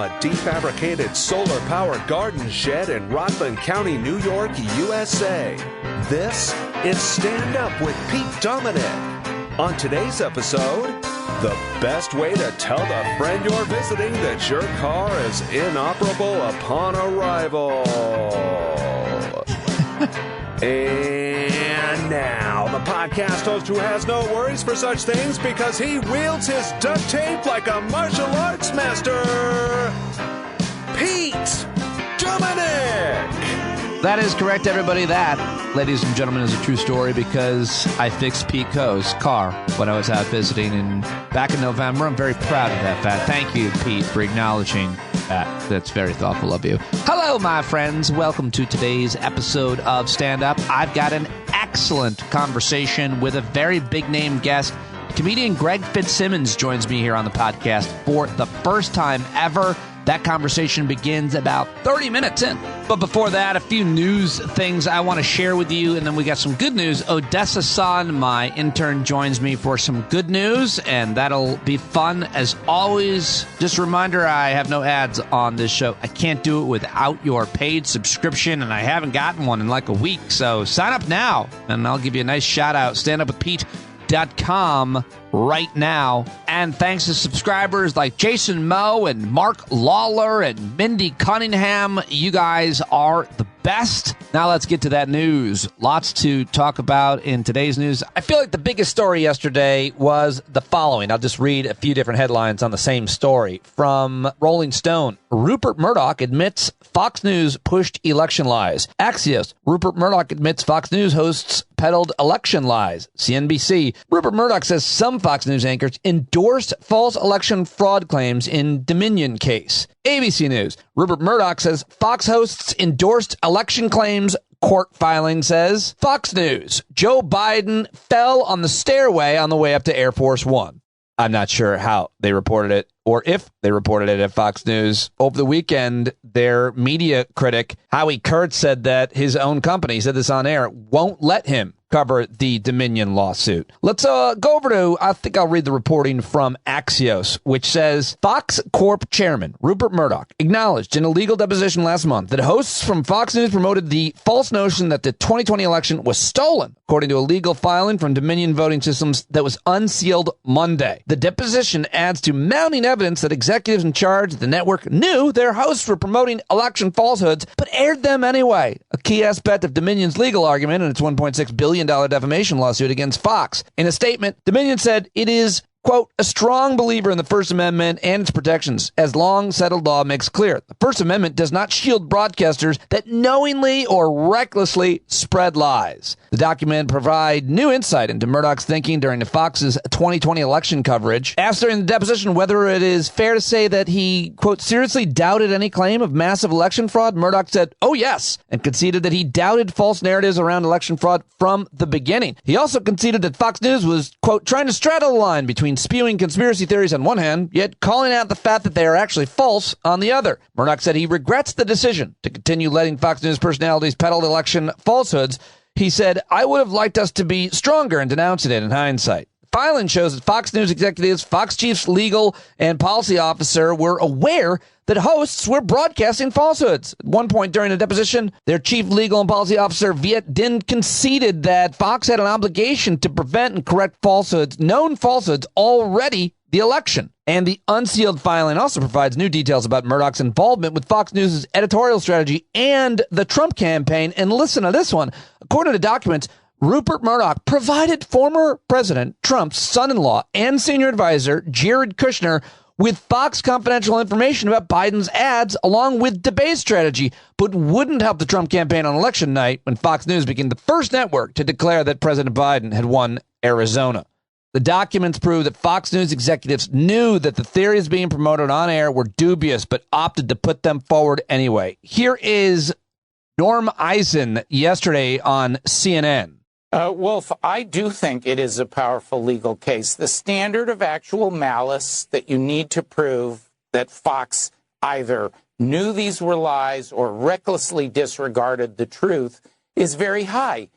a defabricated solar-powered garden shed in Rockland County, New York, USA. This is Stand Up with Pete Dominic. On today's episode, the best way to tell the friend you're visiting that your car is inoperable upon arrival. And now, the podcast host who has no worries for such things because he wields his duct tape like a martial arts master, Pete Dominic. That is correct, everybody. That, ladies and gentlemen, is a true story because I fixed Pete Coe's car when I was out visiting back in November. I'm very proud of that fact. Thank you, Pete, for acknowledging that. That's very thoughtful of you. Hello, my friends. Welcome to today's episode of Stand Up. I've got an excellent conversation with a very big-name guest. Comedian Greg Fitzsimmons joins me here on the podcast for the first time ever. That conversation begins about 30 minutes in. But before that, a few news things I want to share with you, and then we got some good news. Odessa Son, my intern, joins me for some good news, and that'll be fun as always. Just a reminder, I have no ads on this show. I can't do it without your paid subscription, and I haven't gotten one in like a week. So sign up now, and I'll give you a nice shout-out. StandUpWithPete.com right now. And thanks to subscribers like Jason Moe and Mark Lawler and Mindy Cunningham, you guys are the best. Now let's get to that news. Lots to talk about in today's news. I feel like the biggest story yesterday was the following. I'll just read a few different headlines on the same story. From Rolling Stone, Rupert Murdoch admits Fox News pushed election lies. Axios, Rupert Murdoch admits Fox News hosts peddled election lies. CNBC, Rupert Murdoch says some Fox News anchors endorsed false election fraud claims in Dominion case. ABC News, Rupert Murdoch says Fox hosts endorsed election claims. Court filing says. Fox News, Joe Biden fell on the stairway on the way up to Air Force One. I'm not sure how they reported it or if they reported it at Fox News. Over the weekend, their media critic, Howie Kurtz, said that his own company, said this on air, won't let him cover the Dominion lawsuit. Let's go over to, I think I'll read the reporting from Axios, which says, Fox Corp chairman Rupert Murdoch acknowledged in a legal deposition last month that hosts from Fox News promoted the false notion that the 2020 election was stolen, according to a legal filing from Dominion Voting Systems that was unsealed Monday. The deposition adds to mounting evidence that executives in charge of the network knew their hosts were promoting election falsehoods, but aired them anyway, a key aspect of Dominion's legal argument in its $1.6 billion defamation lawsuit against Fox. In a statement, Dominion said it is, quote, a strong believer in the First Amendment and its protections, as long-settled law makes clear. The First Amendment does not shield broadcasters that knowingly or recklessly spread lies. The document provides new insight into Murdoch's thinking during the Fox's 2020 election coverage. Asked during the deposition whether it is fair to say that he, quote, seriously doubted any claim of massive election fraud, Murdoch said, oh yes, and conceded that he doubted false narratives around election fraud from the beginning. He also conceded that Fox News was, quote, trying to straddle the line between spewing conspiracy theories on one hand, yet calling out the fact that they are actually false on the other. Murdoch said he regrets the decision to continue letting Fox News personalities peddle election falsehoods. He said, I would have liked us to be stronger in denouncing it in hindsight. Filing shows that Fox News executives, Fox Chief's legal and policy officer were aware that hosts were broadcasting falsehoods. At one point during the deposition, their chief legal and policy officer, Viet Din, conceded that Fox had an obligation to prevent and correct falsehoods, known falsehoods, already the election. And the unsealed filing also provides new details about Murdoch's involvement with Fox News' editorial strategy and the Trump campaign. And listen to this one. According to documents, Rupert Murdoch provided former President Trump's son-in-law and senior advisor, Jared Kushner, with Fox confidential information about Biden's ads along with debate strategy, but wouldn't help the Trump campaign on election night when Fox News became the first network to declare that President Biden had won Arizona. The documents prove that Fox News executives knew that the theories being promoted on air were dubious, but opted to put them forward anyway. Here is Norm Eisen yesterday on CNN. Wolf, I do think it is a powerful legal case. The standard of actual malice that you need to prove that Fox either knew these were lies or recklessly disregarded the truth is very high.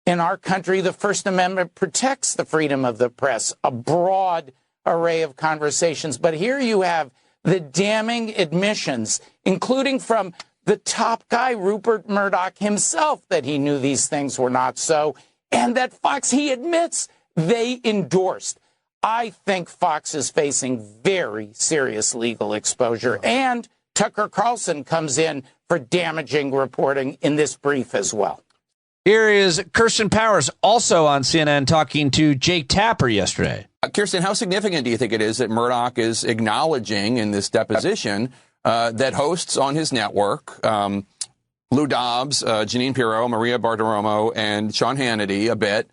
In our country, the First Amendment protects the freedom of the press, a broad array of conversations. But here you have the damning admissions, including from the top guy, Rupert Murdoch himself, that he knew these things were not so, and that Fox, he admits, they endorsed. I think Fox is facing very serious legal exposure, and Tucker Carlson comes in for damaging reporting in this brief as well. Here is Kirsten Powers, also on CNN, talking to Jake Tapper yesterday. Kirsten, how significant do you think it is that Murdoch is acknowledging in this deposition that hosts on his network, Lou Dobbs, Jeanine Pirro, Maria Bartiromo, and Sean Hannity a bit,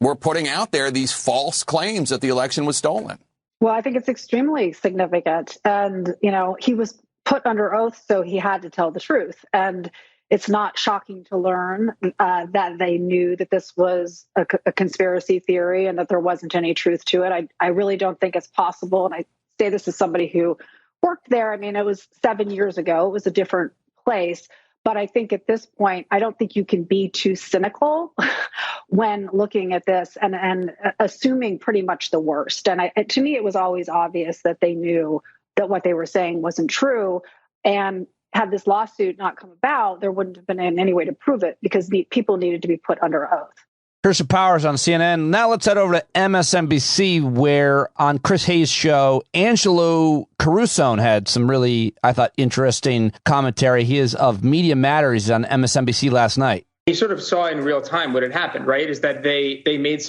were putting out there these false claims that the election was stolen? Well, I think it's extremely significant. And, you know, he was put under oath, so he had to tell the truth. And it's not shocking to learn that they knew that this was a conspiracy theory and that there wasn't any truth to it. I really don't think it's possible. And I say this as somebody who worked there. I mean, it was 7 years ago. It was a different place. But I think at this point, I don't think you can be too cynical when looking at this and assuming pretty much the worst. And to me, it was always obvious that they knew that what they were saying wasn't true. And had this lawsuit not come about, there wouldn't have been any way to prove it because people needed to be put under oath. Kirsten Powers on CNN. Now let's head over to MSNBC, where on Chris Hayes' show, Angelo Caruso had some really, I thought, interesting commentary. He is of Media Matters on MSNBC last night. He sort of saw in real time what had happened, right? Is that they made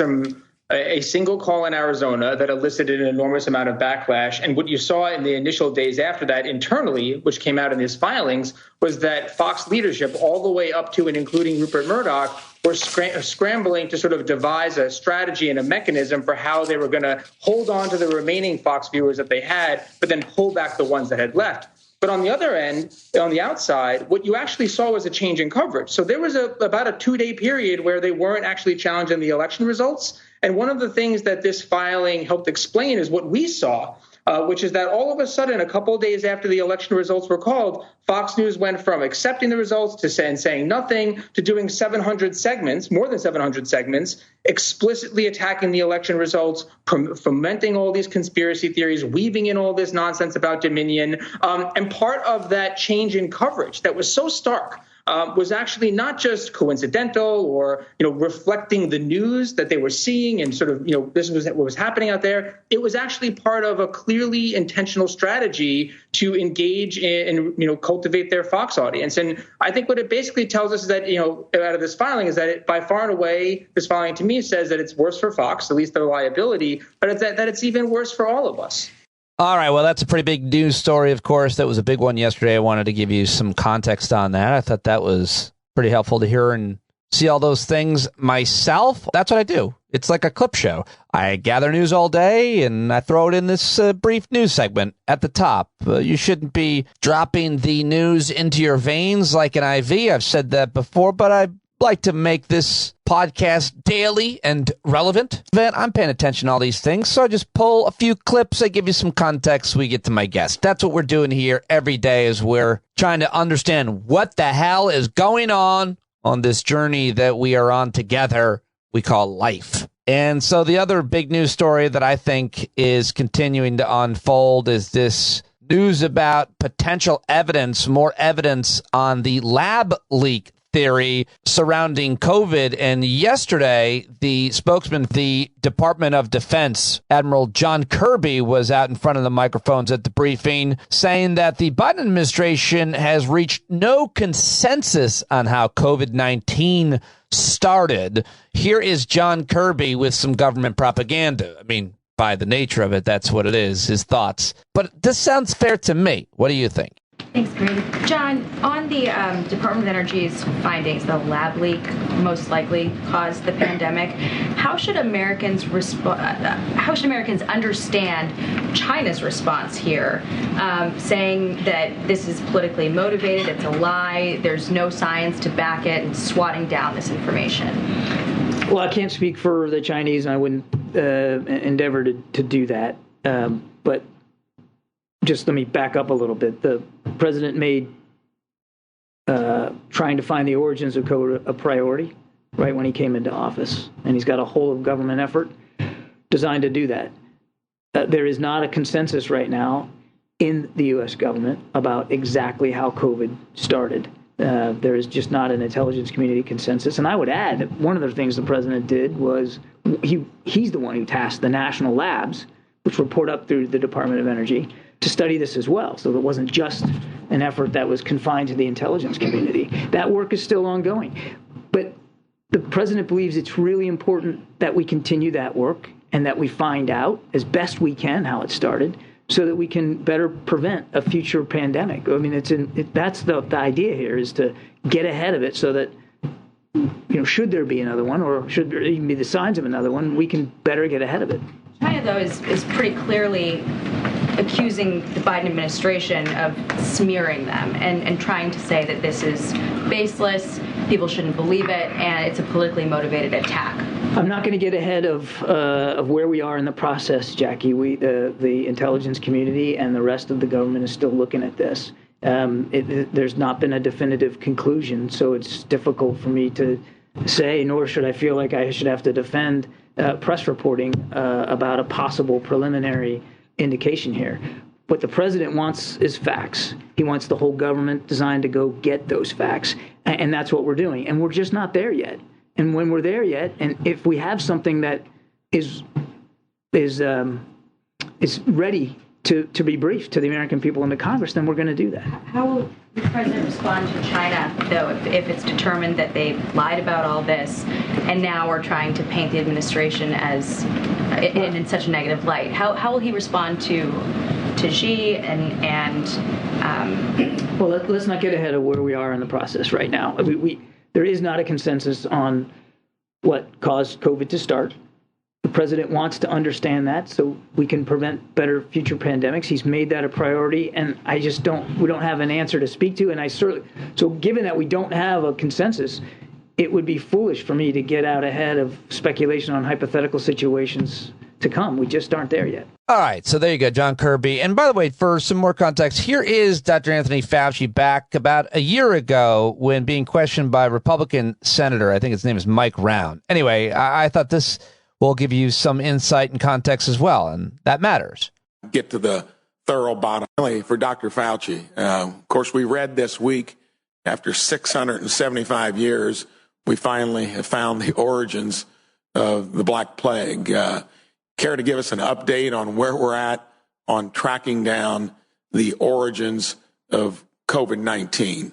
a single call in Arizona that elicited an enormous amount of backlash. And what you saw in the initial days after that internally, which came out in his filings, was that Fox leadership, all the way up to and including Rupert Murdoch, were scrambling to sort of devise a strategy and a mechanism for how they were going to hold on to the remaining Fox viewers that they had, but then pull back the ones that had left. But on the other end, on the outside, what you actually saw was a change in coverage. So there was about a 2-day period where they weren't actually challenging the election results. And one of the things that this filing helped explain is what we saw, which is that all of a sudden, a couple of days after the election results were called, Fox News went from accepting the results to saying nothing to doing 700 segments, more than 700 segments, explicitly attacking the election results, fomenting all these conspiracy theories, weaving in all this nonsense about Dominion. And part of that change in coverage that was so stark was actually not just coincidental or, reflecting the news that they were seeing and sort of, this was what was happening out there. It was actually part of a clearly intentional strategy to engage in cultivate their Fox audience. And I think what it basically tells us is that, out of this filing is that it, by far and away, this filing to me says that it's worse for Fox, at least their liability, but it's that it's even worse for all of us. All right, well, that's a pretty big news story, of course. That was a big one yesterday. I wanted to give you some context on that. I thought that was pretty helpful to hear and see all those things myself. That's what I do. It's like a clip show. I gather news all day, and I throw it in this brief news segment at the top. You shouldn't be dropping the news into your veins like an IV. I've said that before, but I like to make this podcast daily and relevant. I'm paying attention to all these things, so I just pull a few clips. I give you some context. We get to my guest. That's what we're doing here every day, is we're trying to understand what the hell is going on this journey that we are on together we call life. And so the other big news story that I think is continuing to unfold is this news about potential evidence, more evidence on the lab leak theory surrounding COVID. And yesterday, the spokesman, the Department of Defense, Admiral John Kirby, was out in front of the microphones at the briefing saying that the Biden administration has reached no consensus on how COVID-19 started. Here is John Kirby with some government propaganda. I mean, by the nature of it, that's what it is, his thoughts. But this sounds fair to me. What do you think? Thanks, Greg. John, on the Department of Energy's findings, the lab leak most likely caused the pandemic. How should Americans understand China's response here, saying that this is politically motivated, it's a lie, there's no science to back it, and swatting down this information? Well, I can't speak for the Chinese, and I wouldn't endeavor to do that. But just let me back up a little bit. The president made trying to find the origins of COVID a priority right when he came into office. And he's got a whole of government effort designed to do that. There is not a consensus right now in the U.S. government about exactly how COVID started. There is just not an intelligence community consensus. And I would add that one of the things the president did was he's the one who tasked the national labs, which report up through the Department of Energy, to study this as well. So it wasn't just an effort that was confined to the intelligence community. That work is still ongoing. But the president believes it's really important that we continue that work and that we find out as best we can how it started, so that we can better prevent a future pandemic. I mean, that's the idea here, is to get ahead of it so that, should there be another one, or should there even be the signs of another one, we can better get ahead of it. China, though, is pretty clearly accusing the Biden administration of smearing them and trying to say that this is baseless, people shouldn't believe it, and it's a politically motivated attack. I'm not going to get ahead of where we are in the process, Jackie. The intelligence community and the rest of the government is still looking at this. There's not been a definitive conclusion, so it's difficult for me to say, nor should I feel like I should have to defend press reporting about a possible preliminary indication here. What the president wants is facts. He wants the whole government designed to go get those facts, and that's what we're doing. And we're just not there yet. And when we're there yet, and if we have something that is ready to be briefed to the American people and to Congress, then we're going to do that. How will the president respond to China, though, if it's determined that they lied about all this and now are trying to paint the administration as in such a negative light? How will he respond to Xi and Well, let's not get ahead of where we are in the process right now. There is not a consensus on what caused COVID to start. The president wants to understand that so we can prevent better future pandemics. He's made that a priority, and we don't have an answer to speak to. And so given that we don't have a consensus, it would be foolish for me to get out ahead of speculation on hypothetical situations to come. We just aren't there yet. All right, so there you go, John Kirby. And by the way, for some more context, here is Dr. Anthony Fauci back about a year ago when being questioned by a Republican senator. I think his name is Mike Round. Anyway, I thought this will give you some insight and context as well, and that matters. Get to the thorough bottom. For Dr. Fauci, of course, we read this week, after 675 years, we finally have found the origins of the Black Plague. Care to give us an update on where we're at on tracking down the origins of COVID-19?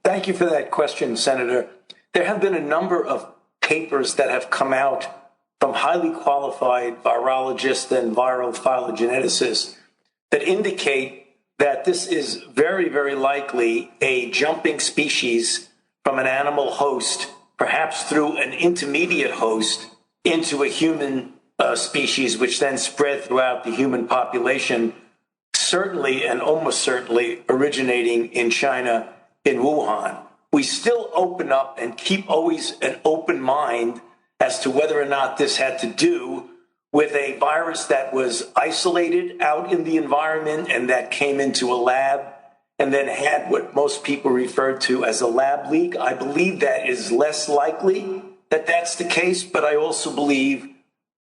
Thank you for that question, Senator. There have been a number of papers that have come out from highly qualified virologists and viral phylogeneticists that indicate that this is very, very likely a jumping species from an animal host, perhaps through an intermediate host, into a human species, which then spread throughout the human population, certainly and almost certainly originating in China, in Wuhan. We still open up and keep always an open mind as to whether or not this had to do with a virus that was isolated out in the environment and that came into a lab and then had what most people refer to as a lab leak. I believe that is less likely that that's the case, but I also believe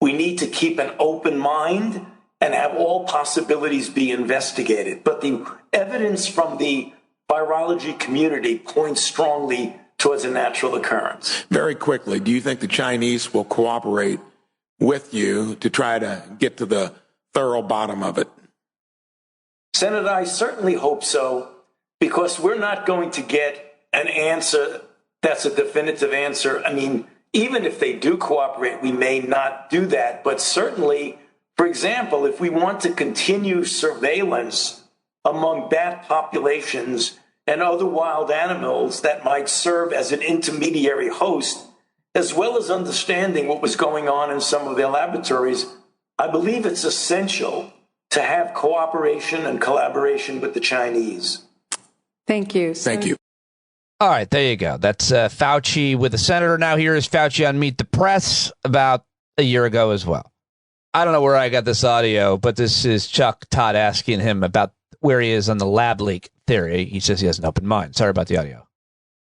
we need to keep an open mind and have all possibilities be investigated. But the evidence from the virology community points strongly towards a natural occurrence. Very quickly, do you think the Chinese will cooperate with you to try to get to the thorough bottom of it? Senator, I certainly hope so, because we're not going to get an answer that's a definitive answer. I mean, even if they do cooperate, we may not do that. But certainly, for example, if we want to continue surveillance among bat populations and other wild animals that might serve as an intermediary host, as well as understanding what was going on in some of their laboratories, I believe it's essential to have cooperation and collaboration with the Chinese. Thank you. Thank you. All right, there you go. That's Fauci with the senator. Now here is Fauci on Meet the Press about a year ago as well. I don't know where I got this audio, but this is Chuck Todd asking him about where he is on the lab leak theory. He says he has an open mind. Sorry about the audio.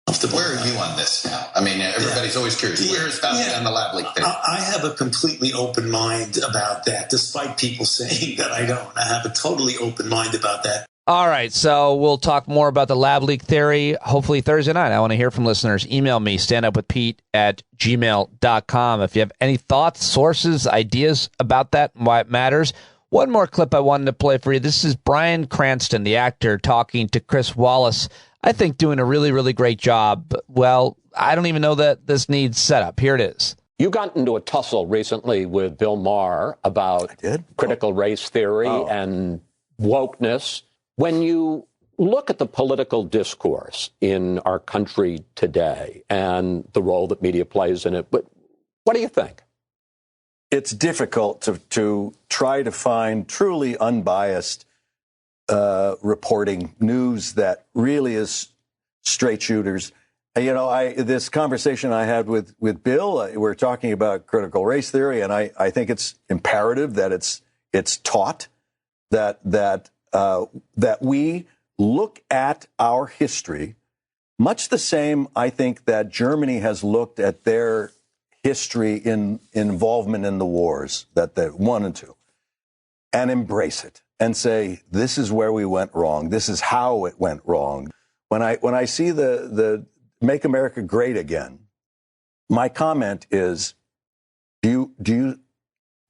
Where are you on this now? I mean, everybody's always curious. Where is Fauci on the lab leak thing? I have a completely open mind about that, despite people saying that I don't. I have a totally open mind about that. All right, so we'll talk more about the lab leak theory, hopefully Thursday night. I want to hear from listeners. Email me, standupwithpete@gmail.com. If you have any thoughts, sources, ideas about that and why it matters. One more clip I wanted to play for you. This is Bryan Cranston, the actor, talking to Chris Wallace. I think doing a really, really great job. Well, I don't even know that this needs setup. Here it is. You got into a tussle recently with Bill Maher about critical race theory and wokeness. When you look at the political discourse in our country today and the role that media plays in it, what do you think? It's difficult to try to find truly unbiased reporting, news that really is straight shooters. You know, this conversation I had with Bill, we're talking about critical race theory, and I think it's imperative that it's taught, that we look at our history much the same, I think, that Germany has looked at their history in involvement in the wars, that the 1 and 2, and embrace it and say, this is where we went wrong. This is how it went wrong. When I see the Make America Great Again, my comment is, do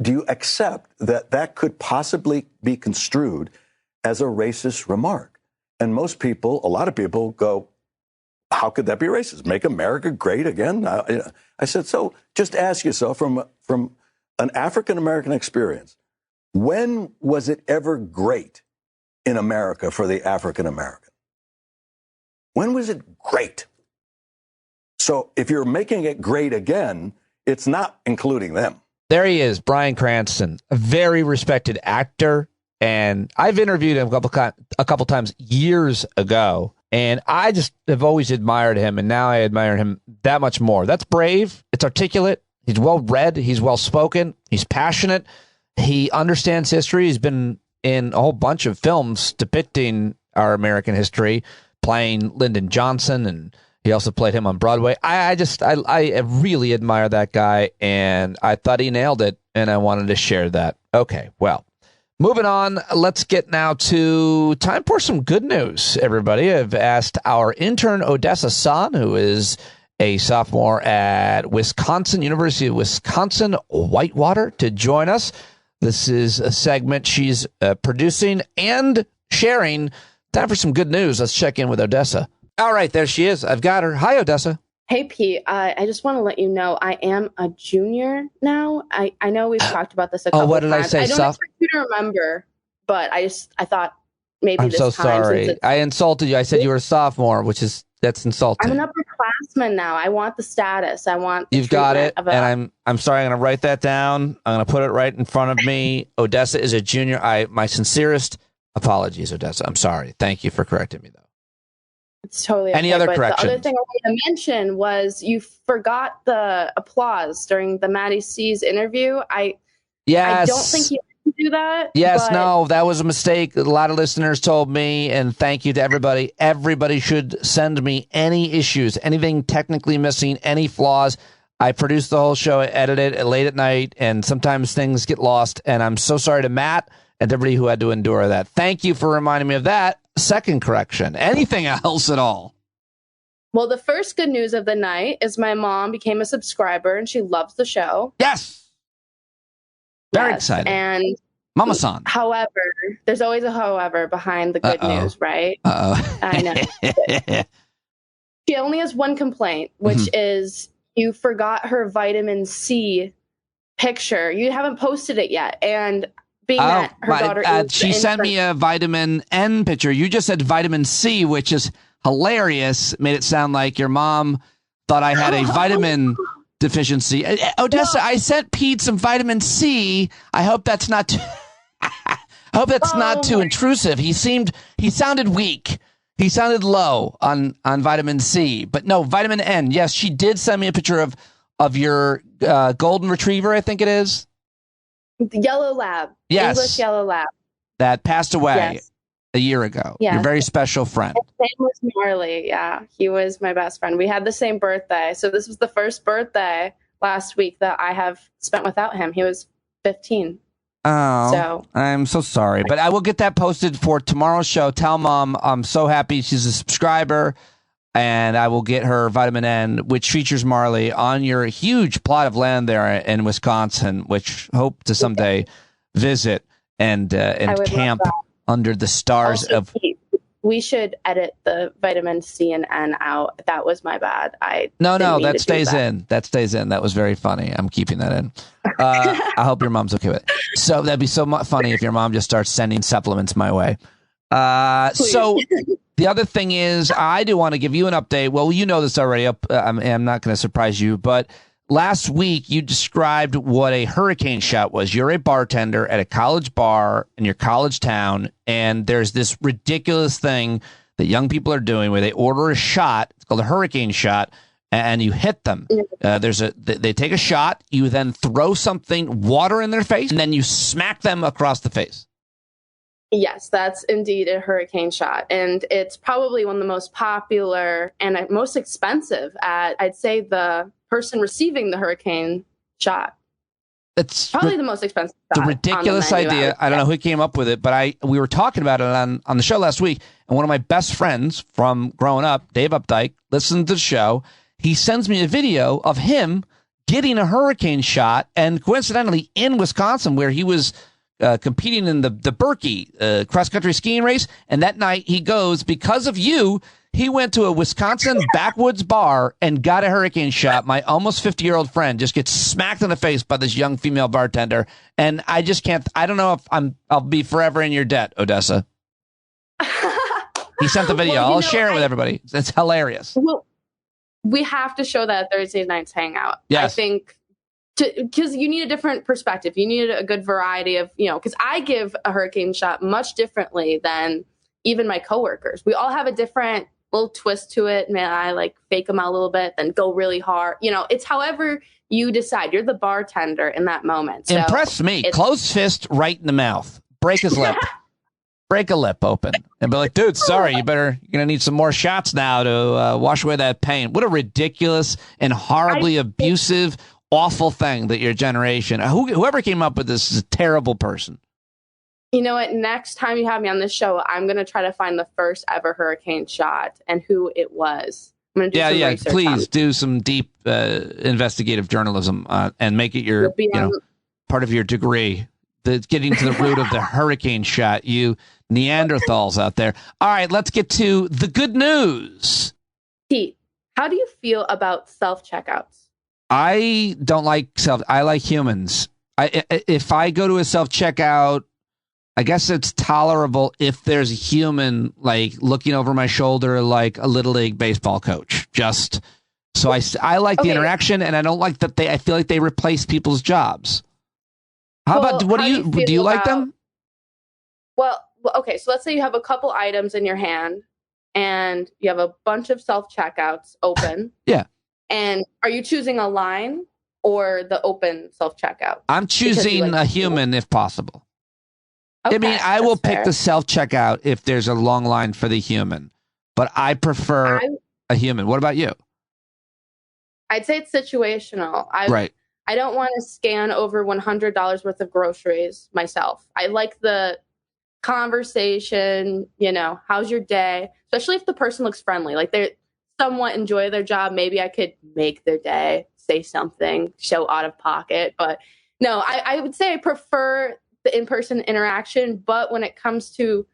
you accept that could possibly be construed as a racist remark? And most people, a lot of people go, how could that be racist? Make America great again? I said, so just ask yourself from an African-American experience, when was it ever great in America for the African-American? When was it great? So if you're making it great again, it's not including them. There he is, Bryan Cranston, a very respected actor. And I've interviewed him a couple times years ago. And I just have always admired him. And now I admire him that much more. That's brave. It's articulate. He's well read. He's well spoken. He's passionate. He understands history. He's been in a whole bunch of films depicting our American history, playing Lyndon Johnson, and he also played him on Broadway. I really admire that guy, and I thought he nailed it, and I wanted to share that. Okay, well, moving on, let's get now to time for some good news, everybody. I've asked our intern, Odessa San, who is a sophomore at University of Wisconsin, Whitewater, to join us. This is a segment she's producing and sharing. Time for some good news. Let's check in with Odessa. All right, there she is. I've got her. Hi, Odessa. Hey, Pete. I just want to let you know I am a junior now. I know we've talked about this a couple what did times. I say? I don't expect you to remember, but I thought maybe I'm this so time. sorry. I insulted you. I said you were a sophomore, that's insulting. I'm an upperclassman now. I want the status. I want the You've got it. of And I'm sorry. I'm going to write that down. I'm going to put it right in front of me. Odessa is a junior. My sincerest apologies, Odessa. I'm sorry. Thank you for correcting me, though. It's totally okay. Any other but corrections? The other thing I wanted to mention was you forgot the applause during the Maddie C's interview. I don't think you can do that. Yes, no, that was a mistake. A lot of listeners told me, and thank you to everybody. Everybody should send me any issues, anything technically missing, any flaws. I produced the whole show, I edited it late at night, and sometimes things get lost. And I'm so sorry to Matt and everybody who had to endure that. Thank you for reminding me of that. Second correction. Anything else at all? Well, the first good news of the night is my mom became a subscriber and she loves the show. Yes. Very exciting. And Mama-san. However, there's always a however behind the good news, right? I know. She only has one complaint, which is you forgot her vitamin C picture. You haven't posted it yet. And being that her daughter she sent me a vitamin N picture. You just said vitamin C, which is hilarious. Made it sound like your mom thought I had a vitamin deficiency. Odessa, I sent Pete some vitamin C. I hope that's not too, not too intrusive. He sounded weak. He sounded low on vitamin C, but no, vitamin N. Yes, she did send me a picture of your golden retriever, I think it is. The yellow lab. Yes. English yellow lab. That passed away. Yes. a year ago. Yeah. Your very special friend. His name was Marley. Yeah, he was my best friend. We had the same birthday. So this was the first birthday last week that I have spent without him. He was 15. Oh, so I'm so sorry. But I will get that posted for tomorrow's show. Tell Mom I'm so happy she's a subscriber. And I will get her Vitamin N, which features Marley, on your huge plot of land there in Wisconsin, which hope to someday visit and camp under the stars also, of. We should edit the vitamin C and N out. That was my bad. No, that stays in. That stays in. That was very funny. I'm keeping that in. I hope your mom's okay with it. So that'd be so funny if your mom just starts sending supplements my way. So the other thing is, I do want to give you an update. Well, you know this already. I'm not going to surprise you, but last week you described what a hurricane shot was. You're a bartender at a college bar in your college town, and there's this ridiculous thing that young people are doing where they order a shot. It's called a hurricane shot, and you hit them. They take a shot. You then throw water in their face, and then you smack them across the face. Yes, that's indeed a hurricane shot. And it's probably one of the most popular and most expensive at, I'd say, the person receiving the hurricane shot. It's probably the most expensive shot. The ridiculous idea. I don't know who came up with it, but we were talking about it on the show last week. And one of my best friends from growing up, Dave Updike, listened to the show. He sends me a video of him getting a hurricane shot, and coincidentally in Wisconsin, where he was competing in the Berkey cross-country skiing race. And that night he goes, because of you, he went to a Wisconsin backwoods bar and got a hurricane shot. My almost 50-year-old friend just gets smacked in the face by this young female bartender. And I just can't, I don't know if I'll be forever in your debt, Odessa. He sent the video. I'll share it with everybody. It's hilarious. Well, we have to show that Thursday night's hangout. Yes. I think, because you need a different perspective. You need a good variety of, because I give a hurricane shot much differently than even my coworkers. We all have a different little twist to it. Man, I fake them out a little bit, then go really hard. It's however you decide. You're the bartender in that moment. So impress me. Closed fist right in the mouth. Break his lip. Break a lip open. And be like, dude, sorry, you're going to need some more shots now to wash away that pain. What a ridiculous and horribly abusive, awful thing that your generation, whoever came up with this is a terrible person. You know what? Next time you have me on this show, I'm going to try to find the first ever hurricane shot and who it was. I'm going to do some research. Please do some deep investigative journalism and make it your part of your degree. Getting to the root of the hurricane shot, you Neanderthals out there. All right, let's get to the good news. Pete, how do you feel about self-checkouts? I don't like I like humans. If I go to a self-checkout, I guess it's tolerable if there's a human looking over my shoulder like a little league baseball coach. Just so I like the interaction, and I don't like that I feel like they replace people's jobs. Do you like them? Well, okay. So let's say you have a couple items in your hand and you have a bunch of self-checkouts open. Yeah. And are you choosing a line or the open self-checkout? I'm choosing a human if possible. Okay, I mean, I will pick the self-checkout if there's a long line for the human, but I prefer a human. What about you? I'd say it's situational. Right. I don't want to scan over $100 worth of groceries myself. I like the conversation, how's your day? Especially if the person looks friendly, like they somewhat enjoy their job. Maybe I could make their day, say something, show out of pocket. But no, I would say I prefer the in-person interaction. But when it comes to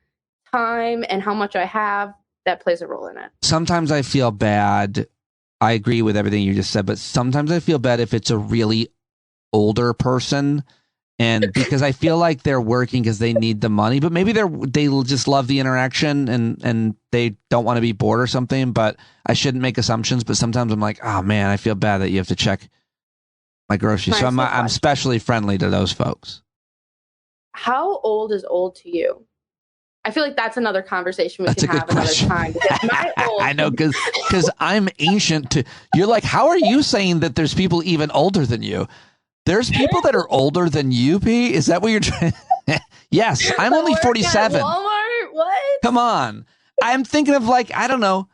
time and how much I have, that plays a role in it. Sometimes I feel bad. I agree with everything you just said, but sometimes I feel bad if it's a really older person, and because I feel like they're working because they need the money, but maybe they just love the interaction and they don't want to be bored or something. But I shouldn't make assumptions. But sometimes I'm like, oh man, I feel bad that you have to check my groceries. So I'm especially friendly to those folks. How old is old to you? I feel like that's another conversation we can have another time. I know, because I'm ancient. You're like, how are you saying that there's people even older than you? There's people that are older than you, P? Is that what you're trying? Yes, I'm only 47. Walmart What? Come on. I'm thinking of like, I don't know,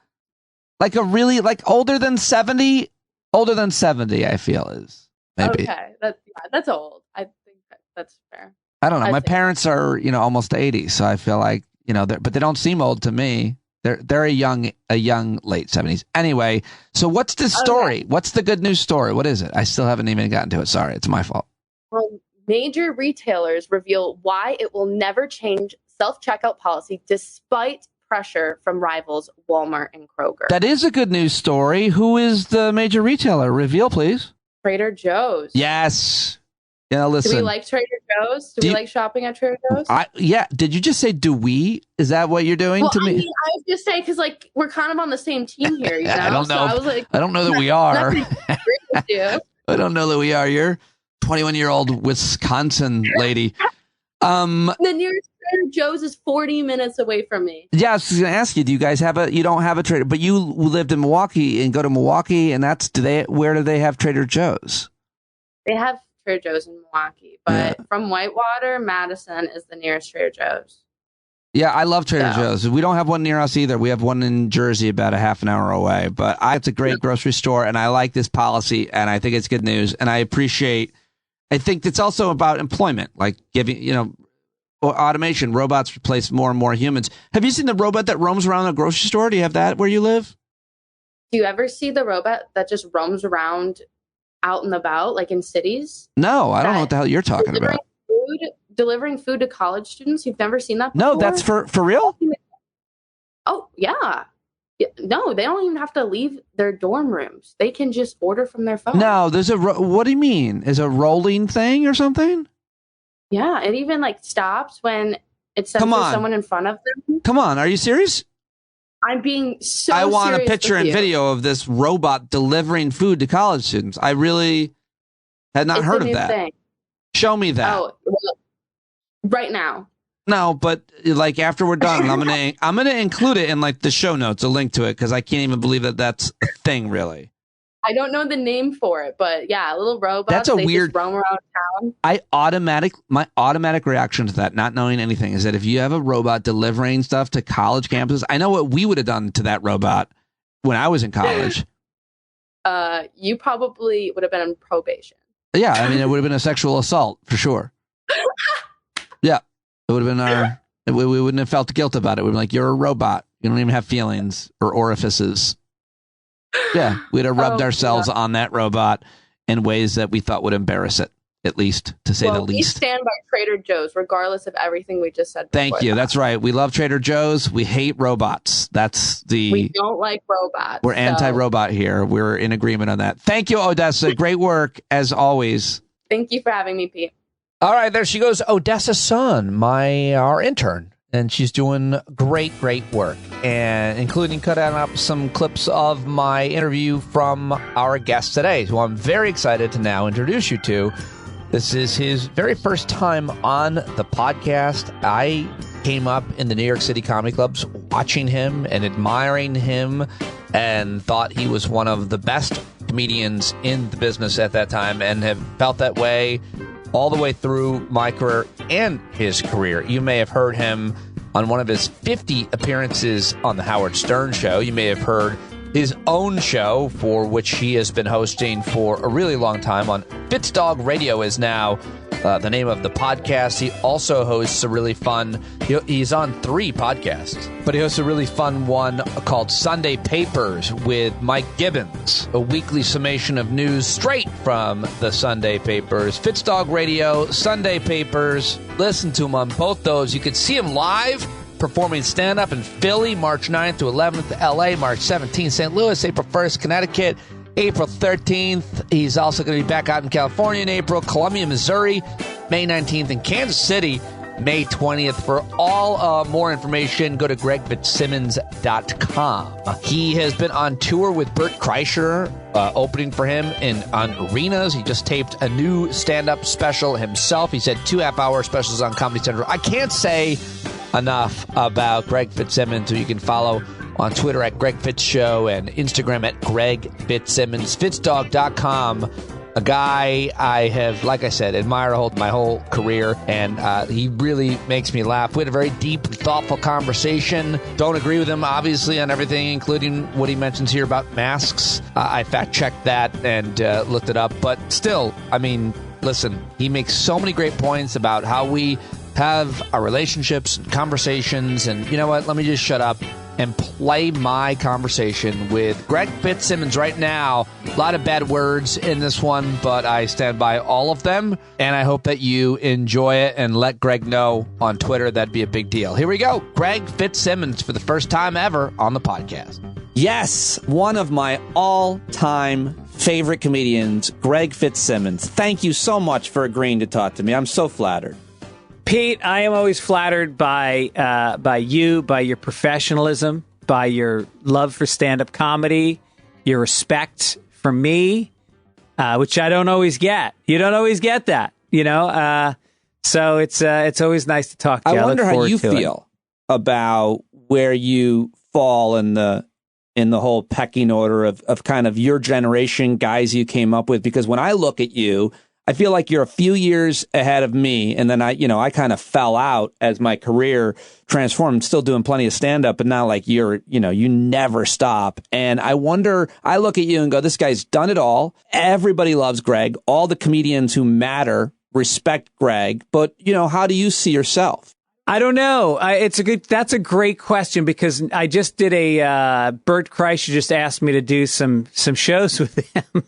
like a really like older than 70, I feel is maybe. Okay. That's old. I think that's fair. I don't know. My parents are, almost 80. So I feel like, but they don't seem old to me. They're a young late 70s. Anyway, so what's this story? Okay. What's the good news story? What is it? I still haven't even gotten to it. Sorry. It's my fault. Well, major retailers reveal why it will never change self-checkout policy despite pressure from rivals Walmart and Kroger. That is a good news story. Who is the major retailer? Reveal, please. Trader Joe's. Yes. Listen. Do we like Trader Joe's? Do we like shopping at Trader Joe's? Yeah. Did you just say do we? Is that what you're doing to me? I was just saying because we're kind of on the same team here. I don't know. So I was like, I don't know that we are. I don't know that we are. You're 21-year-old Wisconsin lady. The nearest Trader Joe's is 40 minutes away from me. Yeah, I was going to ask you, do you guys you don't have a Trader, but you lived in Milwaukee and go to Milwaukee, and where do they have Trader Joe's? They have Trader Joe's in Milwaukee, but from Whitewater, Madison is the nearest Trader Joe's. Yeah, I love Trader Joe's. We don't have one near us either. We have one in Jersey about a half an hour away, but it's a great grocery store, and I like this policy, and I think it's good news, and I think it's also about employment, like giving, automation. Robots replace more and more humans. Have you seen the robot that roams around the grocery store? Do you have that where you live? Do you ever see the robot that just roams around out and about, like in cities? No, I don't know what the hell you're talking about. Delivering food to college students? You've never seen that before? No, that's for real? Oh, yeah. No, they don't even have to leave their dorm rooms. They can just order from their phone. No, there's what do you mean? Is a rolling thing or something? Yeah, it even stops when it says there's someone in front of them. Come on, are you serious? I'm being so I want serious a picture and video of this robot delivering food to college students. I really had not heard of that. Thing. Show me that. Oh, well, right now. No, but after we're done, I'm gonna include it in the show notes, a link to it, because I can't even believe that that's a thing, really. I don't know the name for it, but yeah, a little robot. That's a weird. Just roam around town. My automatic reaction to that, not knowing anything, is that if you have a robot delivering stuff to college campuses, I know what we would have done to that robot when I was in college. You probably would have been on probation. Yeah, I mean, it would have been a sexual assault for sure. Yeah, it would have been we wouldn't have felt guilt about it. We'd be like, you're a robot. You don't even have feelings or orifices. Yeah, we'd have rubbed ourselves on that robot in ways that we thought would embarrass it, at least, to say the least. We stand by Trader Joe's, regardless of everything we just said before. Thank you. That's right. We love Trader Joe's. We hate robots. We don't like robots. We're anti-robot here. We're in agreement on that. Thank you, Odessa. Great work, as always. Thank you for having me, Pete. All right, there she goes, Odessa Sun, our intern. And she's doing great work, and including cutting up some clips of my interview from our guest today, who I'm very excited to now introduce you to. This is his very first time on the podcast. I came up in the New York City comedy clubs watching him and admiring him, and thought he was one of the best comedians in the business at that time, and have felt that way all the way through my career and his career. You may have heard him on one of his 50 appearances on the Howard Stern Show. You may have heard his own show, for which he has been hosting for a really long time on Fitzdog Radio is now the name of the podcast. He also hosts a really fun, he's on 3 podcasts, but he hosts a really fun one called Sunday Papers with Mike Gibbons, a weekly summation of news straight from the Sunday Papers. Fitzdog Radio, Sunday Papers. Listen to him on both those. You can see him live performing stand-up in Philly, March 9th to 11th, LA, March 17th, St. Louis, April 1st, Connecticut, April 13th. He's also going to be back out in California in April, Columbia, Missouri, May 19th, and Kansas City, May 20th. For all more information, go to gregfitzsimmons.com. He has been on tour with Bert Kreischer, opening for him on arenas. He just taped a new stand-up special himself. He's had 2 half-hour specials on Comedy Central. I can't say enough about Greg Fitzsimmons, who you can follow on Twitter at Greg Fitz Show and Instagram at Greg Fitzsimmons. Fitzdog.com a guy I have, like I said, admired my whole career, and he really makes me laugh. We had a very deep and thoughtful conversation. Don't agree with him, obviously, on everything, including what he mentions here about masks. I fact-checked that and looked it up, but still, I mean, listen, he makes so many great points about how we have our relationships and conversations, and you know what? Let me just shut up and play my conversation with Greg Fitzsimmons right now. A lot of bad words in this one, but I stand by all of them, and I hope that you enjoy it and let Greg know on Twitter. That'd be a big deal. Here we go. Greg Fitzsimmons for the first time ever on the podcast. Yes, one of my all-time favorite comedians, Greg Fitzsimmons. Thank you so much for agreeing to talk to me. I'm so flattered. Pete, I am always flattered by you, by your professionalism, by your love for stand-up comedy, your respect for me, which I don't always get. You don't always get that, you know. So it's always nice to talk to you. I wonder how you feel about where you fall in the whole pecking order of kind of your generation guys you came up with, because when I look at you, I feel like you're a few years ahead of me, and then I kind of fell out as my career transformed. I'm still doing plenty of stand-up, but not like you never stop. And I wonder, I look at you and go, this guy's done it all. Everybody loves Greg. All the comedians who matter respect Greg. But, how do you see yourself? I don't know. That's a great question, because I just did Bert Kreischer just asked me to do some shows with him.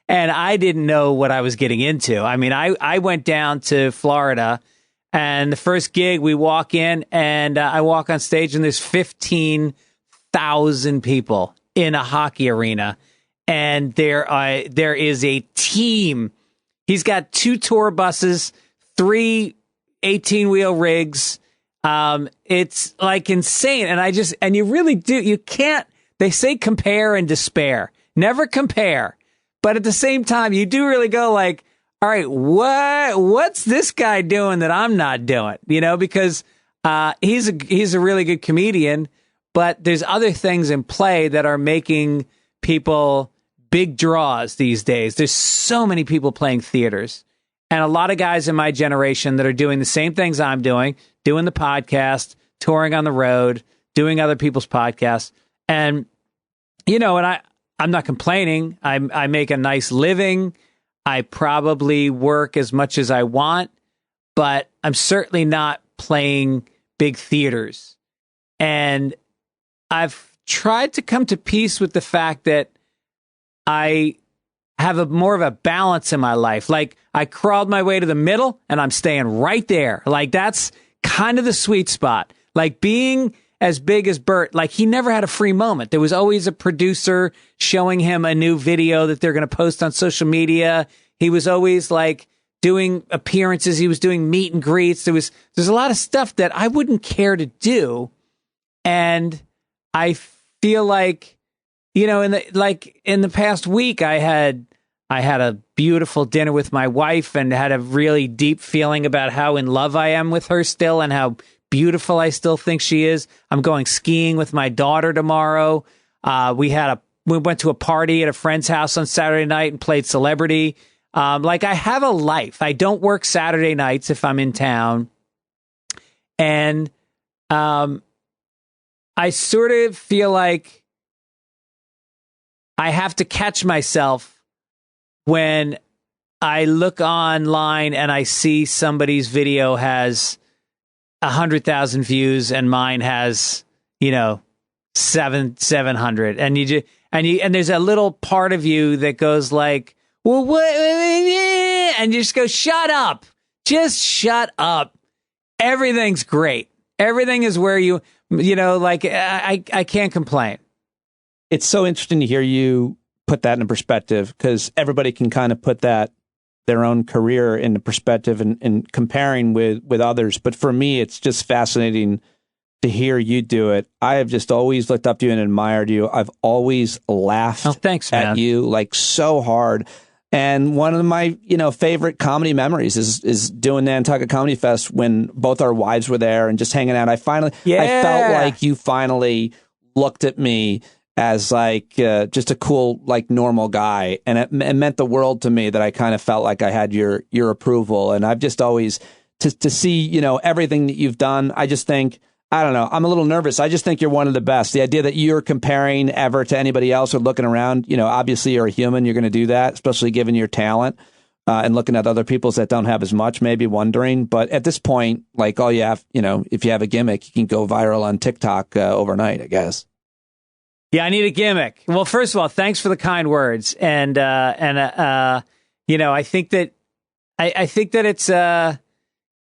And I didn't know what I was getting into. I mean, I went down to Florida, and the first gig, we walk in, and I walk on stage, and there's 15,000 people in a hockey arena. And there is a team. He's got 2 tour buses, 3 18-wheel rigs. It's like insane. And you really do. You can't, they say compare and despair. Never compare. But at the same time, you do really go like, all right, what's this guy doing that I'm not doing? Because he's a really good comedian, but there's other things in play that are making people big draws these days. There's so many people playing theaters, and a lot of guys in my generation that are doing the same things I'm doing the podcast, touring on the road, doing other people's podcasts. And, I'm not complaining. I make a nice living. I probably work as much as I want, but I'm certainly not playing big theaters. And I've tried to come to peace with the fact that I have more of a balance in my life. Like, I crawled my way to the middle, and I'm staying right there. Like, that's kind of the sweet spot. Like, being as big as Bert, like, he never had a free moment. There was always a producer showing him a new video that they're going to post on social media. He was always like doing appearances. He was doing meet and greets. There's a lot of stuff that I wouldn't care to do. And I feel like, in the past week, I had a beautiful dinner with my wife and had a really deep feeling about how in love I am with her still, and how beautiful I still think she is. I'm going skiing with my daughter tomorrow. We went to a party at a friend's house on Saturday night and played Celebrity. I have a life. I don't work Saturday nights if I'm in town. And I sort of feel like I have to catch myself when I look online and I see somebody's video has 100,000 views and mine has, 700. And and there's a little part of you that goes like, well, what? And you just go, shut up. Just shut up. Everything's great. Everything is where I can't complain. It's so interesting to hear you put that in perspective, because everybody can kind of put their own career into perspective and comparing with others. But for me, it's just fascinating to hear you do it. I have just always looked up to you and admired you. I've always laughed at you like so hard. And one of my, favorite comedy memories is doing Nantucket Comedy Fest when both our wives were there and just hanging out. I felt like you finally looked at me as like just a cool, like normal guy. And it meant the world to me that I kind of felt like I had your approval. And I've just always to see, you know, everything that you've done. I just think, I don't know, I'm a little nervous. I just think you're one of the best. The idea that you're comparing ever to anybody else or looking around, you know, obviously you're a human. You're going to do that, especially given your talent. And looking at other people's that don't have as much, maybe wondering. But at this point, like all you have, you know, if you have a gimmick, you can go viral on TikTok overnight, I guess. Yeah, I need a gimmick. Well, first of all, thanks for the kind words. And you know, I think that it's,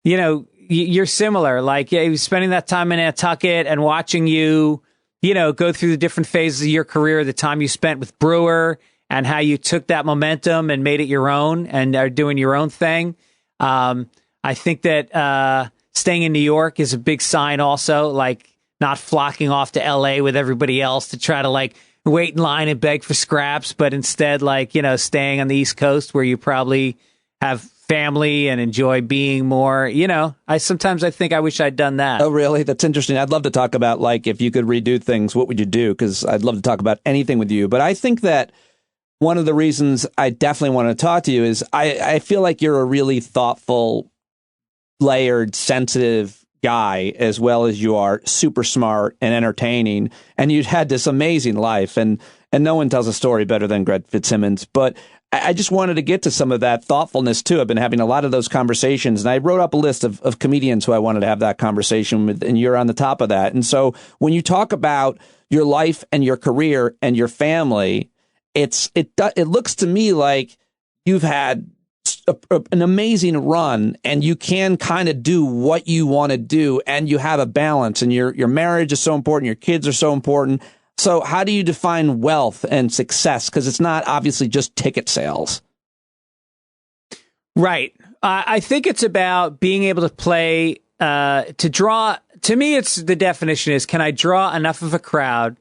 you know, you're similar. Like, spending that time in Nantucket and watching you, you know, go through the different phases of your career, the time you spent with Brewer, and how you took that momentum and made it your own and are doing your own thing. I think that staying in New York is a big sign also, like not flocking off to L.A. with everybody else to try to like wait in line and beg for scraps, but instead like, you know, staying on the East Coast where you probably have family and enjoy being more, you know, I think I wish I'd done that. Oh, really? That's interesting. I'd love to talk about like if you could redo things, what would you do? Because I'd love to talk about anything with you. But I think that one of the reasons I definitely want to talk to you is I feel like you're a really thoughtful, layered, sensitive guy, as well as you are super smart and entertaining. And you've had this amazing life, and no one tells a story better than Greg Fitzsimmons. But I just wanted to get to some of that thoughtfulness, too. I've been having a lot of those conversations, and I wrote up a list of comedians who I wanted to have that conversation with, and you're on the top of that. And so when you talk about your life and your career and your family, it looks to me like you've had an amazing run, and you can kind of do what you want to do, and you have a balance, and your marriage is so important, your kids are so important. So how do you define wealth and success? Because it's not obviously just ticket sales. Right. I think it's about being able to play, to draw. To me, it's the definition is, can I draw enough of a crowd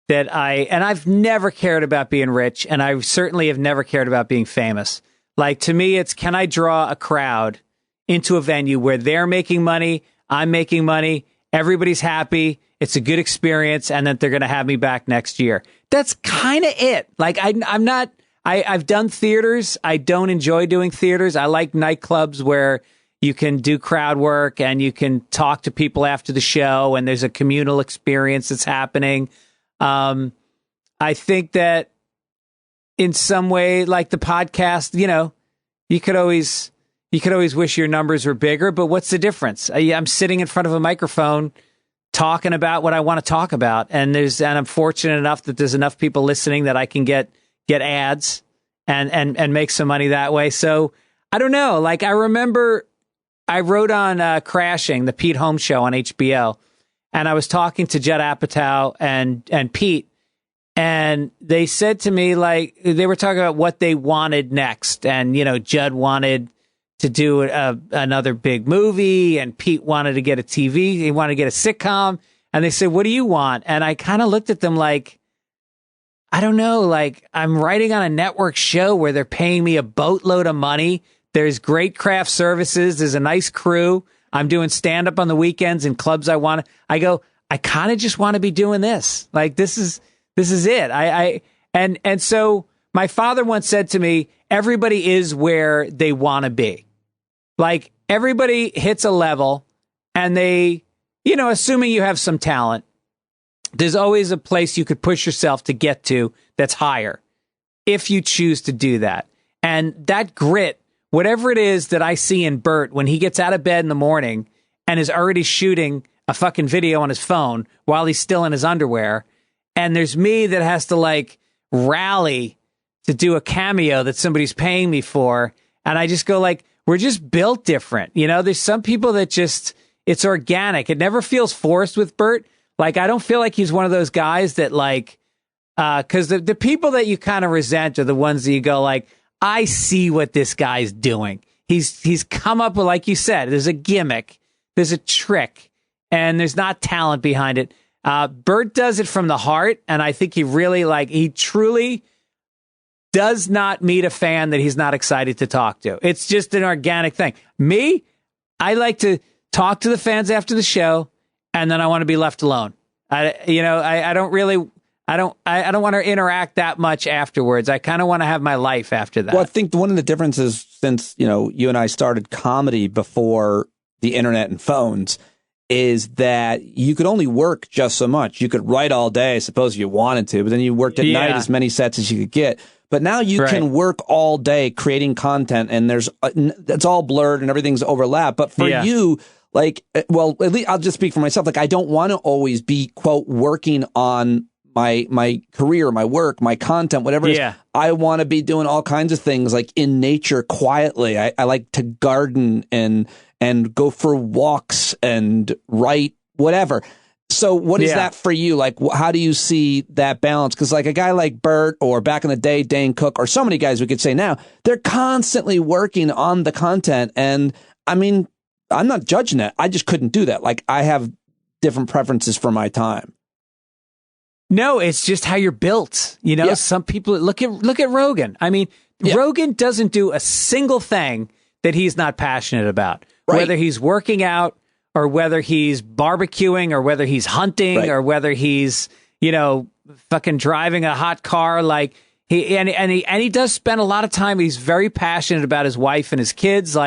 that I've never cared about being rich, and I certainly have never cared about being famous. Like, to me, it's, can I draw a crowd into a venue where they're making money, I'm making money, everybody's happy, it's a good experience, and that they're going to have me back next year. That's kind of it. Like, I've done theaters. I don't enjoy doing theaters. I like nightclubs where you can do crowd work and you can talk to people after the show, and there's a communal experience that's happening. I think that in some way, like the podcast, you know, you could always wish your numbers were bigger, but what's the difference? I'm sitting in front of a microphone talking about what I want to talk about. And I'm fortunate enough that there's enough people listening that I can get ads and make some money that way. So I don't know. Like, I remember I wrote on Crashing, the Pete Holmes show on HBO. And I was talking to Judd Apatow and Pete, and they said to me, like, they were talking about what they wanted next. And, you know, Judd wanted to do another big movie, and Pete wanted to get a TV. He wanted to get a sitcom. And they said, what do you want? And I kind of looked at them like, I don't know, like, I'm writing on a network show where they're paying me a boatload of money. There's great craft services. There's a nice crew. I'm doing stand up on the weekends in clubs I go, I kind of just want to be doing this. Like, this is it. And so my father once said to me, everybody is where they want to be. Like, everybody hits a level, and they, you know, assuming you have some talent, there's always a place you could push yourself to get to that's higher if you choose to do that. And that grit, whatever it is that I see in Bert when he gets out of bed in the morning and is already shooting a fucking video on his phone while he's still in his underwear, and there's me that has to like rally to do a cameo that somebody's paying me for, and I just go like, we're just built different. You know, there's some people that just, it's organic. It never feels forced with Bert. Like, I don't feel like he's one of those guys that like, because the people that you kind of resent are the ones that you go like, I see what this guy's doing. He's come up with, like you said, there's a gimmick, there's a trick, and there's not talent behind it. Bert does it from the heart, and I think he truly does not meet a fan that he's not excited to talk to. It's just an organic thing. Me, I like to talk to the fans after the show, and then I want to be left alone. I don't really, I don't want to interact that much afterwards. I kind of want to have my life after that. Well, I think one of the differences since, you and I started comedy before the internet and phones is that you could only work just so much. You could write all day, I suppose you wanted to, but then you worked at night as many sets as you could get. But now you can work all day creating content, and it's all blurred and everything's overlapped. But for you, at least I'll just speak for myself. I don't want to always be, quote, working on my career, my work, my content, whatever it is. I want to be doing all kinds of things in nature quietly. I like to garden and go for walks and write, whatever. So what is that for you? How do you see that balance? Because a guy like Bert, or back in the day, Dane Cook, or so many guys we could say now, they're constantly working on the content. And I mean, I'm not judging it. I just couldn't do that. I have different preferences for my time. No, it's just how you're built. Some people look at Rogan. I mean, Rogan doesn't do a single thing that he's not passionate about, whether he's working out or whether he's barbecuing or whether he's hunting or whether he's, fucking driving a hot car. He does spend a lot of time. He's very passionate about his wife and his kids.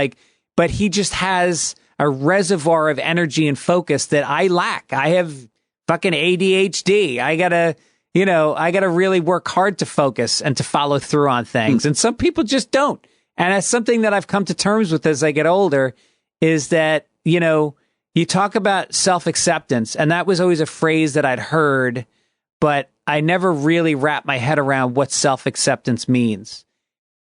But he just has a reservoir of energy and focus that I lack. I have fucking ADHD. I gotta really work hard to focus and to follow through on things. And some people just don't. And that's something that I've come to terms with as I get older, is that, you talk about self-acceptance, and that was always a phrase that I'd heard, but I never really wrapped my head around what self-acceptance means.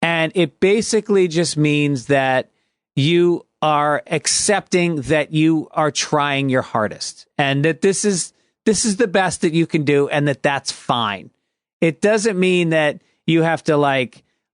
And it basically just means that you are accepting that you are trying your hardest and that this is the best that you can do, and that's fine. It doesn't mean that you have to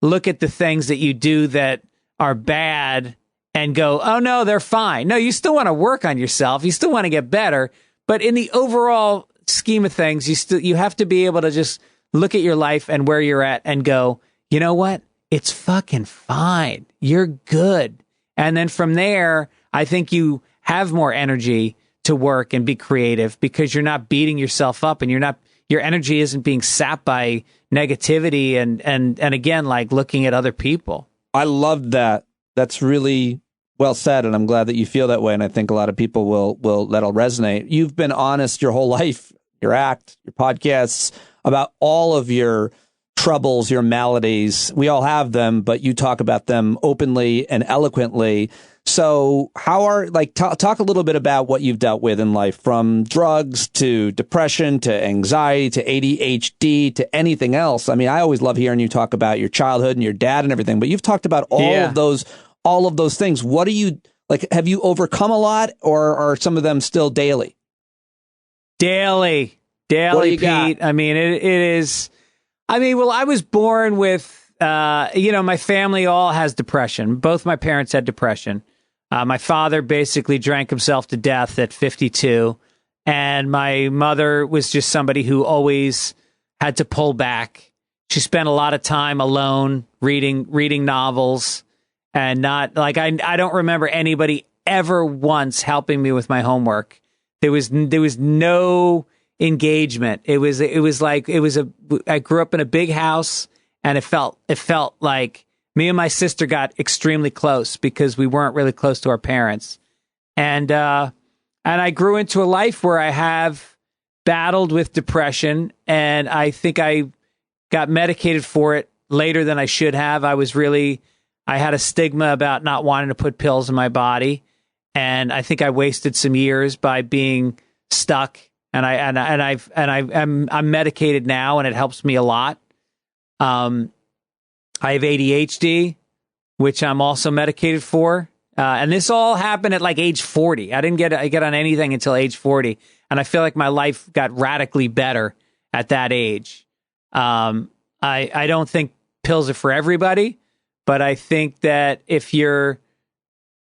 look at the things that you do that are bad and go, oh no, they're fine. No, you still want to work on yourself. You still want to get better. But in the overall scheme of things, you have to be able to just look at your life and where you're at and go, you know what? It's fucking fine. You're good. And then from there, I think you have more energy to work and be creative because you're not beating yourself up and your energy isn't being sapped by negativity and again, looking at other people. I love that. That's really well said, and I'm glad that you feel that way, and I think a lot of people will that'll resonate. You've been honest your whole life, your act, your podcasts, about all of your troubles, your maladies. We all have them, but you talk about them openly and eloquently. So talk a little bit about what you've dealt with in life, from drugs to depression to anxiety to ADHD to anything else. I mean, I always love hearing you talk about your childhood and your dad and everything, but you've talked about all of those things. What do you have you overcome a lot, or are some of them still daily? Daily, Pete. Got? I mean, it is. I mean, well, I was born with, my family all has depression. Both my parents had depression. My father basically drank himself to death at 52. And my mother was just somebody who always had to pull back. She spent a lot of time alone reading novels, and not I don't remember anybody ever once helping me with my homework. There was no engagement. I grew up in a big house, and it felt like me and my sister got extremely close because we weren't really close to our parents. And I grew into a life where I have battled with depression, and I think I got medicated for it later than I should have. I had a stigma about not wanting to put pills in my body, and I think I wasted some years by being stuck. And I'm medicated now, and it helps me a lot. I have ADHD, which I'm also medicated for. And this all happened at age 40. I didn't get on anything until age 40. And I feel like my life got radically better at that age. I don't think pills are for everybody, but I think that if you're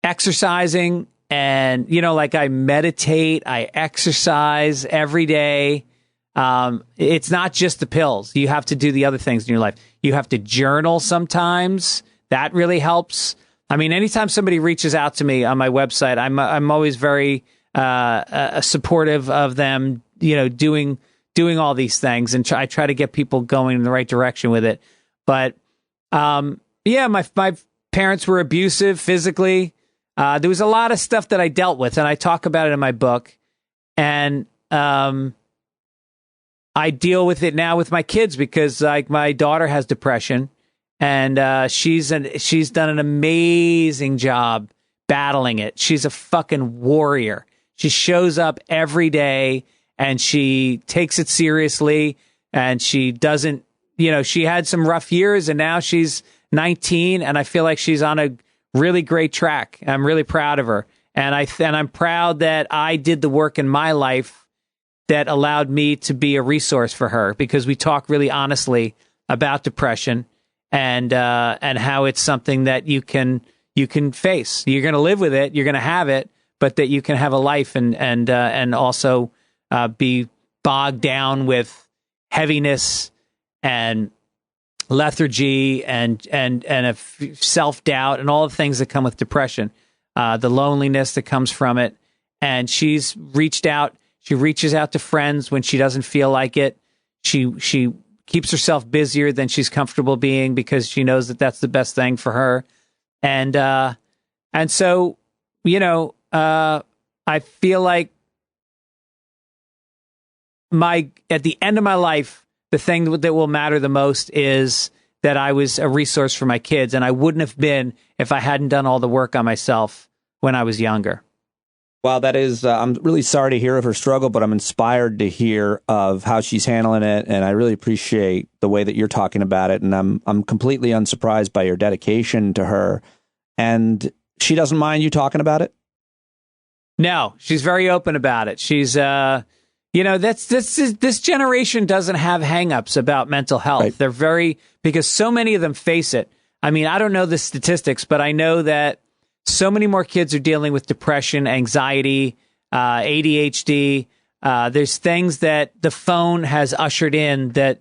exercising and, I meditate, I exercise every day. It's not just the pills. You have to do the other things in your life. You have to journal sometimes. That really helps. I mean, anytime somebody reaches out to me on my website, I'm always very supportive of them, doing doing all these things, and I try to get people going in the right direction with it. But my parents were abusive physically. There was a lot of stuff that I dealt with, and I talk about it in my book. And I deal with it now with my kids because, like, my daughter has depression, and she's done an amazing job battling it. She's a fucking warrior. She shows up every day, and she takes it seriously, and she doesn't, she had some rough years, and now she's 19, and I feel like she's on a really great track. I'm really proud of her. And I'm proud that I did the work in my life that allowed me to be a resource for her, because we talk really honestly about depression and how it's something that you can face. You're going to live with it. You're going to have it, but that you can have a life and also be bogged down with heaviness and lethargy and self-doubt and all the things that come with depression. The loneliness that comes from it. And she's reached out. She reaches out to friends when she doesn't feel like it. She keeps herself busier than she's comfortable being because she knows that that's the best thing for her. And so, I feel like at the end of my life, the thing that will matter the most is that I was a resource for my kids, and I wouldn't have been if I hadn't done all the work on myself when I was younger. Well, that is, I'm really sorry to hear of her struggle, but I'm inspired to hear of how she's handling it, and I really appreciate the way that you're talking about it, and I'm completely unsurprised by your dedication to her. And she doesn't mind you talking about it? No, she's very open about it. She's, this generation doesn't have hangups about mental health. Right. They're because so many of them face it. I mean, I don't know the statistics, but I know that so many more kids are dealing with depression, anxiety, ADHD. There's things that the phone has ushered in that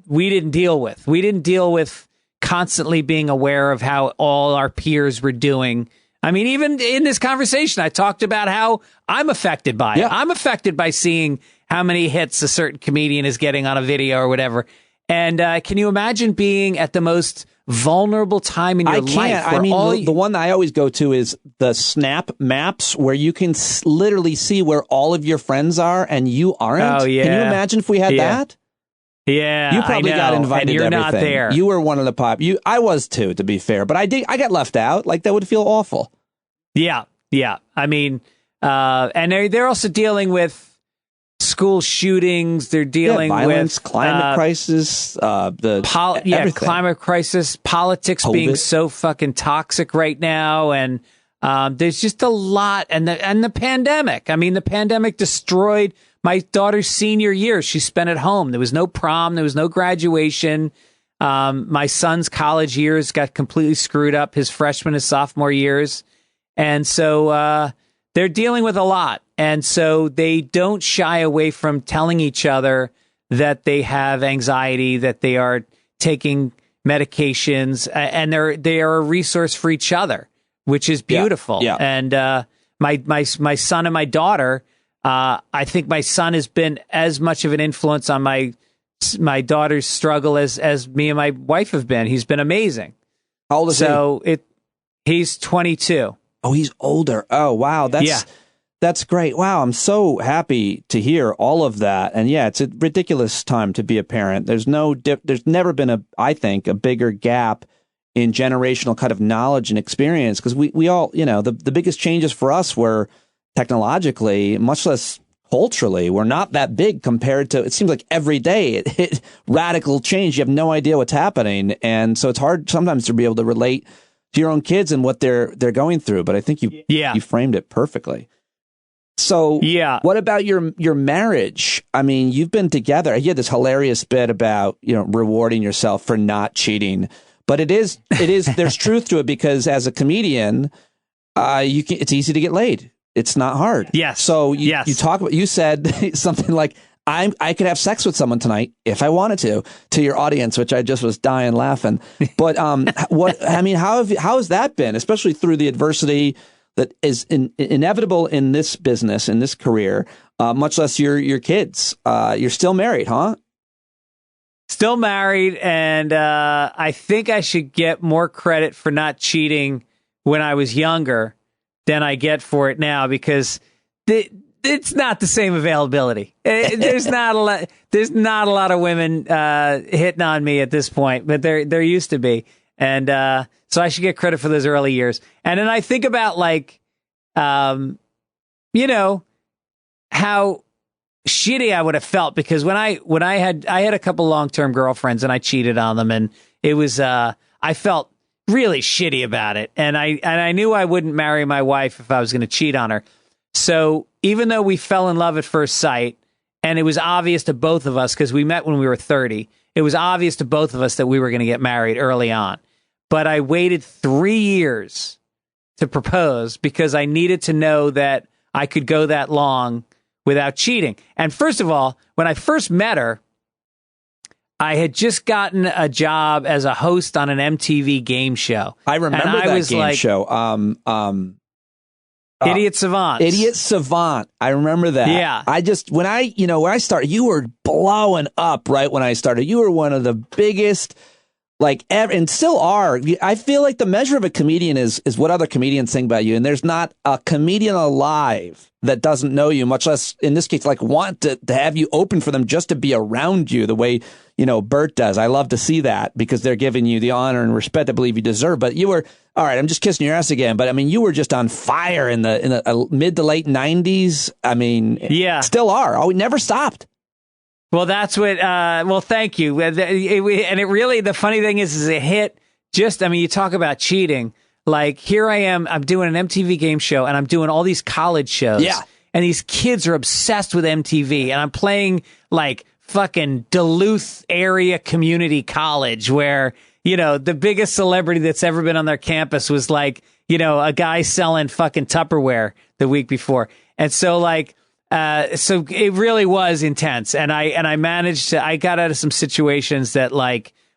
we didn't deal with. We didn't deal with constantly being aware of how all our peers were doing. I mean, even in this conversation, I talked about how I'm affected by it. I'm affected by seeing how many hits a certain comedian is getting on a video or whatever. And can you imagine being at the most vulnerable time in your life? I mean, the one that I always go to is the Snap Maps, where you can literally see where all of your friends are and you aren't. Oh, yeah. Can you imagine if we had that? Yeah, you probably got invited. And you're to not there. You were one of the pop. I was too, to be fair, but I got left out. Like, that would feel awful. Yeah. I mean, and they're also dealing with school shootings. They're dealing violence, with climate crisis, everything. Climate crisis, politics COVID. being so fucking toxic right now, and there's just a lot. And the pandemic. I mean, the pandemic destroyed my daughter's senior year. She spent at home. There was no prom. There was no graduation. My son's college years got completely screwed up. His freshman and sophomore years. And so they're dealing with a lot. And so they don't shy away from telling each other that they have anxiety, that they are taking medications, and they are a resource for each other, which is beautiful. Yeah. And my son and my daughter, I think my son has been as much of an influence on my daughter's struggle as me and my wife have been. He's been amazing. How old is he? He's 22. Oh, he's older. Oh, wow. That's great. Wow. I'm so happy to hear all of that. And yeah, it's a ridiculous time to be a parent. There's never been I think a bigger gap in generational kind of knowledge and experience, because we all, the biggest changes for us were technologically, much less culturally. We're not that big compared to, it seems like every day it radical change. You have no idea what's happening. And so it's hard sometimes to be able to relate to your own kids and what they're going through. But I think you framed it perfectly. So what about your marriage? I mean, you've been together. You had this hilarious bit about, rewarding yourself for not cheating, but it is, there's truth to it, because as a comedian, it's easy to get laid. It's not hard. Yes. So you said something like, I could have sex with someone tonight if I wanted to your audience, which I just was dying laughing. But how has that been, especially through the adversity? that is inevitable in this business, in this career, much less your kids. You're still married, huh? Still married, and I think I should get more credit for not cheating when I was younger than I get for it now, because it's not the same availability. There's not a lot. There's not a lot of women hitting on me at this point, but there used to be, and so I should get credit for those early years. And then I think about how shitty I would have felt, because when I had a couple long-term girlfriends and I cheated on them, and it was I felt really shitty about it, and I knew I wouldn't marry my wife if I was going to cheat on her. So even though we fell in love at first sight, and it was obvious to both of us because we met when we were 30, it was obvious to both of us that we were going to get married early on. But I waited 3 years to propose because I needed to know that I could go that long without cheating. And first of all, when I first met her, I had just gotten a job as a host on an MTV game show. I remember that game show. Idiot Savants. Idiot Savant. I remember that. Yeah. When I started, you were blowing up right when I started. You were one of the biggest, and still are. I feel like the measure of a comedian is what other comedians think about you. And there's not a comedian alive that doesn't know you, much less, in this case, want to have you open for them just to be around you the way, Bert does. I love to see that because they're giving you the honor and respect I believe you deserve. But you were, all right, I'm just kissing your ass again, but I mean, you were just on fire in the mid to late 90s. I mean, yeah, still are. Oh, we never stopped. Well, that's what, thank you. And it really, the funny thing is it hit you talk about cheating. Here I am, I'm doing an MTV game show, and I'm doing all these college shows. Yeah. And these kids are obsessed with MTV, and I'm playing fucking Duluth area community college where, the biggest celebrity that's ever been on their campus was a guy selling fucking Tupperware the week before. And so so it really was intense. And I managed to, I got out of some situations that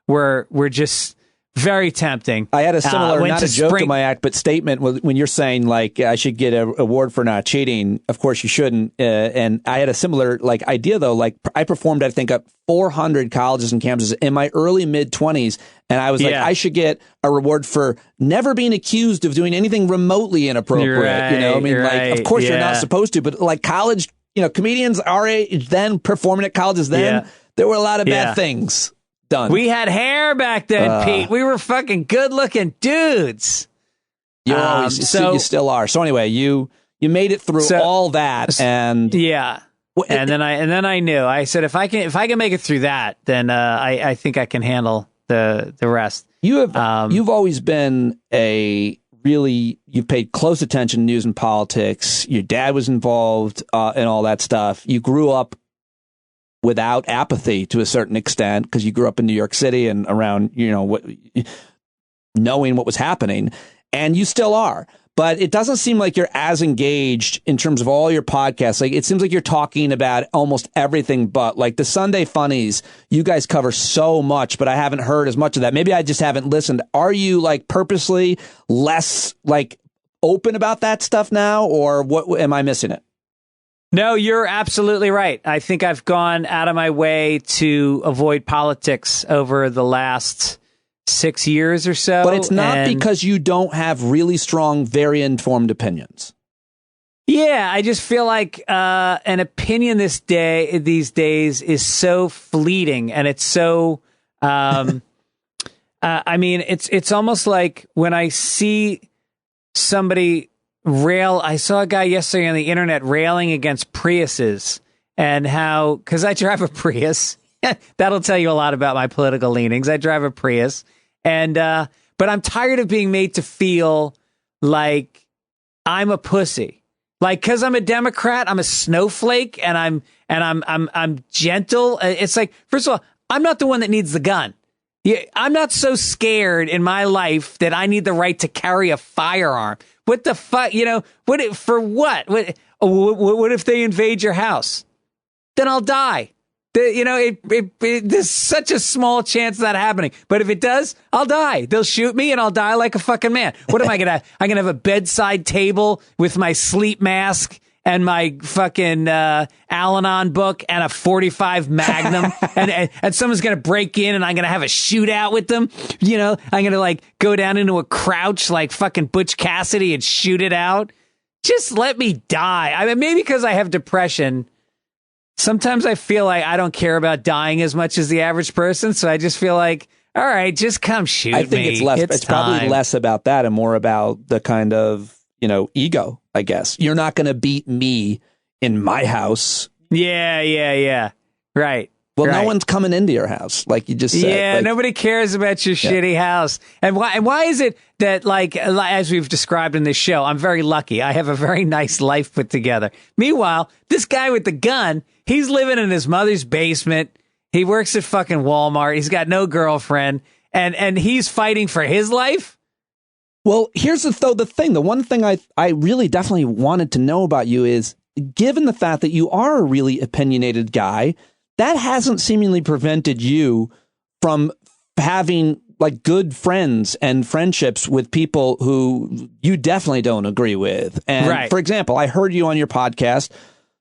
were just very tempting. I had a similar, not a joke to my act, but statement when you're saying I should get an award for not cheating. Of course you shouldn't. And I had a similar idea though. I performed, I think, at 400 colleges and campuses in my early mid 20s. And I was I should get a reward for never being accused of doing anything remotely inappropriate. Right, of course you're not supposed to, but college, comedians our age then performing at colleges then, there were a lot of bad things done. We had hair back then, Pete. We were fucking good looking dudes. You're always, you still are. So anyway, you made it through all that, and and then I knew. I said if I can make it through that, then I think I can handle the rest. You've always been you've paid close attention to news and politics. Your dad was involved in all that stuff. You grew up without apathy to a certain extent because you grew up in New York City and around, knowing what was happening, and you still are. But it doesn't seem like you're as engaged in terms of all your podcasts. It seems like you're talking about almost everything but the Sunday Funnies. You guys cover so much, but I haven't heard as much of that. Maybe I just haven't listened. Are you purposely less open about that stuff now, or what? Am I missing it? No, you're absolutely right. I think I've gone out of my way to avoid politics over the last 6 years or so. But it's not because you don't have really strong, very informed opinions. Yeah, I just feel like an opinion these days is so fleeting, and it's so. It's almost like when I see somebody rail. I saw a guy yesterday on the internet railing against Priuses and how, because I drive a Prius. That'll tell you a lot about my political leanings. I drive a Prius, but I'm tired of being made to feel like I'm a pussy. Because I'm a Democrat, I'm a snowflake, and I'm gentle. It's first of all, I'm not the one that needs the gun. Yeah, I'm not so scared in my life that I need the right to carry a firearm. What the fuck? For what? What if they invade your house? Then I'll die. There's such a small chance of that happening. But if it does, I'll die. They'll shoot me and I'll die like a fucking man. What am I going to I'm going to have a bedside table with my sleep mask and my fucking Al-Anon book and a .45 Magnum, and someone's gonna break in, and I'm gonna have a shootout with them. I'm gonna go down into a crouch like fucking Butch Cassidy and shoot it out. Just let me die. I mean, maybe because I have depression. Sometimes I feel like I don't care about dying as much as the average person, so I just feel like, all right, just come shoot me. I think it's less. It's probably less about that and more about the kind of ego, I guess. You're not going to beat me in my house. Yeah. Right. Well, no one's coming into your house, like you just said. Yeah, nobody cares about your shitty house. And why is it that, as we've described in this show, I'm very lucky. I have a very nice life put together. Meanwhile, this guy with the gun, he's living in his mother's basement. He works at fucking Walmart. He's got no girlfriend. And he's fighting for his life? Well, here's the thing. The one thing I really definitely wanted to know about you is, given the fact that you are a really opinionated guy, that hasn't seemingly prevented you from having good friends and friendships with people who you definitely don't agree with. And for example, I heard you on your podcast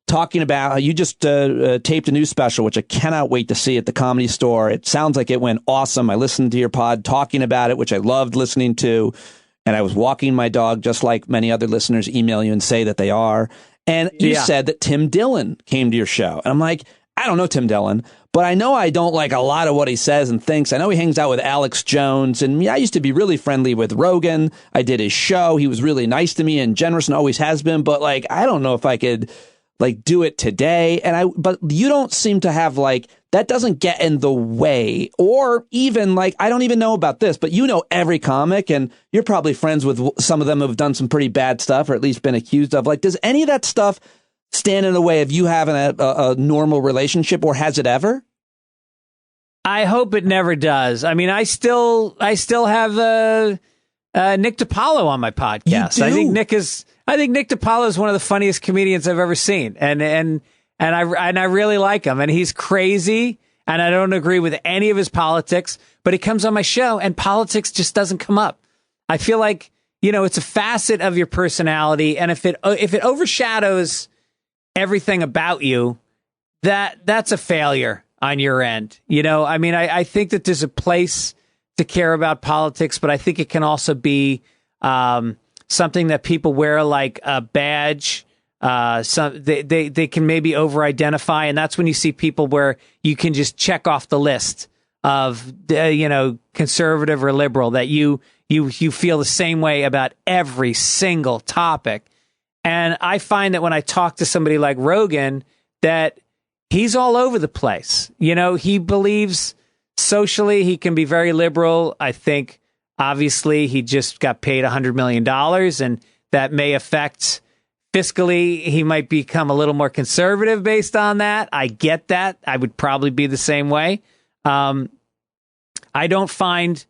talking about how you just taped a new special, which I cannot wait to see at the Comedy Store. It sounds like it went awesome. I listened to your pod talking about it, which I loved listening to. And I was walking my dog, just like many other listeners email you and say that they are. And you said that Tim Dillon came to your show. And I'm like, I don't know Tim Dillon, but I know I don't like a lot of what he says and thinks. I know he hangs out with Alex Jones. And I used to be really friendly with Rogan. I did his show. He was really nice to me and generous and always has been. But I don't know if I could do it today. But you don't seem to have that doesn't get in the way, or even I don't even know about this, but every comic, and you're probably friends with some of them who have done some pretty bad stuff or at least been accused of. Does any of that stuff stand in the way of you having a normal relationship, or has it ever? I hope it never does. I mean, I still have Nick DiPaolo on my podcast. I think Nick DiPaolo is one of the funniest comedians I've ever seen, and I really like him, and he's crazy, and I don't agree with any of his politics, but he comes on my show and politics just doesn't come up. I feel like, it's a facet of your personality, and if it overshadows everything about you, that's a failure on your end. I think that there's a place to care about politics, but I think it can also be something that people wear like a badge. They can maybe over-identify, and that's when you see people where you can just check off the list of conservative or liberal, that you feel the same way about every single topic. And I find that when I talk to somebody like Rogan, that he's all over the place. He believes socially he can be very liberal. I think obviously he just got paid $100 million, and that may affect fiscally. He might become a little more conservative based on that. I get that. I would probably be the same way. I don't find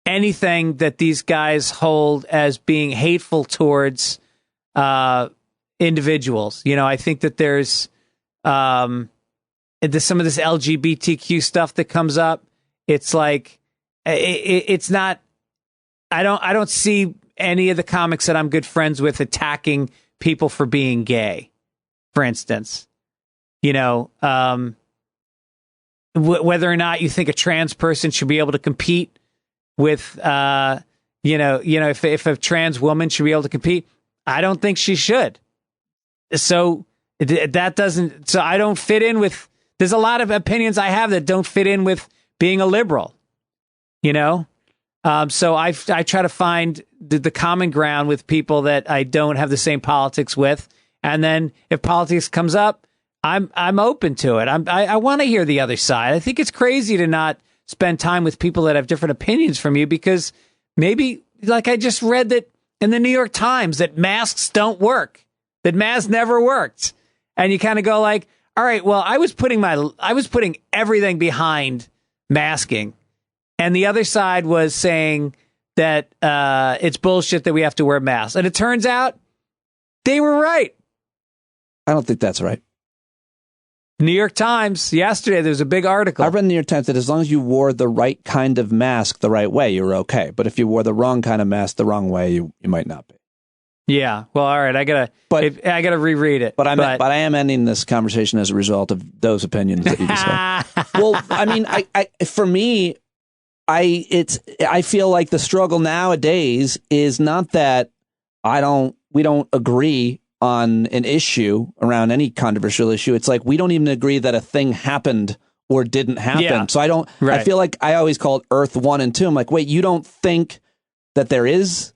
anything that these guys hold as being hateful towards individuals. I think that there's some of this LGBTQ stuff that comes up. It's it's not. I don't see any of the comics that I'm good friends with attacking people for being gay, for instance. Whether or not you think a trans person should be able to compete with, if a trans woman should be able to compete, I don't think she should. So that doesn't. So I don't fit in with. There's a lot of opinions I have that don't fit in with being a liberal. So I try to find the common ground with people that I don't have the same politics with, and then if politics comes up, I'm open to it. I want to hear the other side. I think it's crazy to not spend time with people that have different opinions from you, because maybe, I just read that in the New York Times, that masks don't work, that masks never worked, and you kind of go all right, well, I was putting everything behind masking. And the other side was saying that it's bullshit that we have to wear masks. And it turns out they were right. I don't think that's right. New York Times yesterday, there's a big article. I read in the New York Times that as long as you wore the right kind of mask the right way, you were okay. But if you wore the wrong kind of mask the wrong way, you might not be. Yeah. Well, all right. I gotta reread it. But I am ending this conversation as a result of those opinions that you just had. Well, I mean, for me, I feel like the struggle nowadays is not that we don't agree on an issue around any controversial issue. It's like we don't even agree that a thing happened or didn't happen. Yeah. So I feel like I always call it Earth 1 and 2. I'm like, wait, you don't think that there is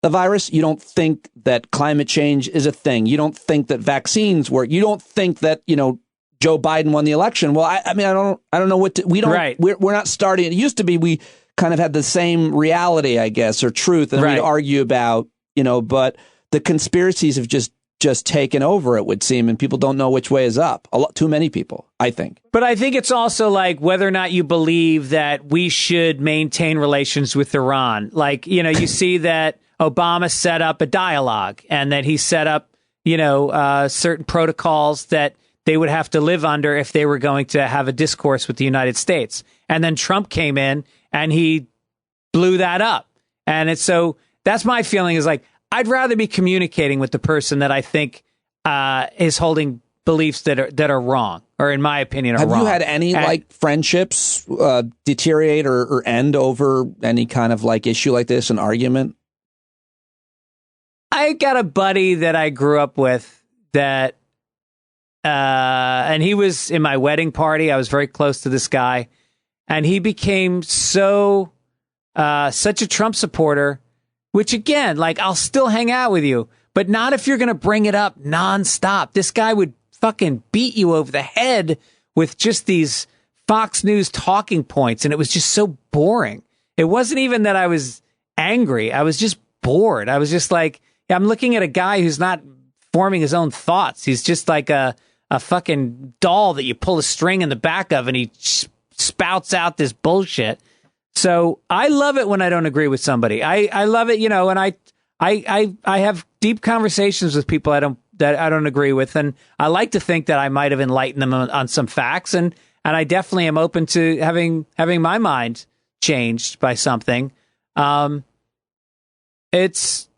a virus? You don't think that climate change is a thing? You don't think that vaccines work? You don't think that, Joe Biden won the election? Well, I mean, I don't know what we don't, right. We're not starting. It used to be we kind of had the same reality, I guess, or truth, and we'd argue about, but the conspiracies have just taken over, it would seem, and people don't know which way is up. Too many people, I think. But I think it's also like whether or not you believe that we should maintain relations with Iran. Like, you see that Obama set up a dialogue and that he set up, certain protocols that they would have to live under if they were going to have a discourse with the United States. And then Trump came in and he blew that up. And so that's my feeling, is like, I'd rather be communicating with the person that I think is holding beliefs that are wrong, or in my opinion, are wrong. Have you had any friendships deteriorate or end over any kind of issue like this, an argument? I got a buddy that I grew up with that, and he was in my wedding party. I was very close to this guy, and he became such a Trump supporter. Which, again, I'll still hang out with you, but not if you're going to bring it up nonstop. This guy would fucking beat you over the head with just these Fox News talking points, and it was just so boring. It wasn't even that I was angry. I was just bored. I was just like, I'm looking at a guy who's not forming his own thoughts. He's just like a fucking doll that you pull a string in the back of, and he spouts out this bullshit. So I love it when I don't agree with somebody. I love it, and I have deep conversations with people that I don't agree with, and I like to think that I might have enlightened them on some facts, and I definitely am open to having my mind changed by something. It's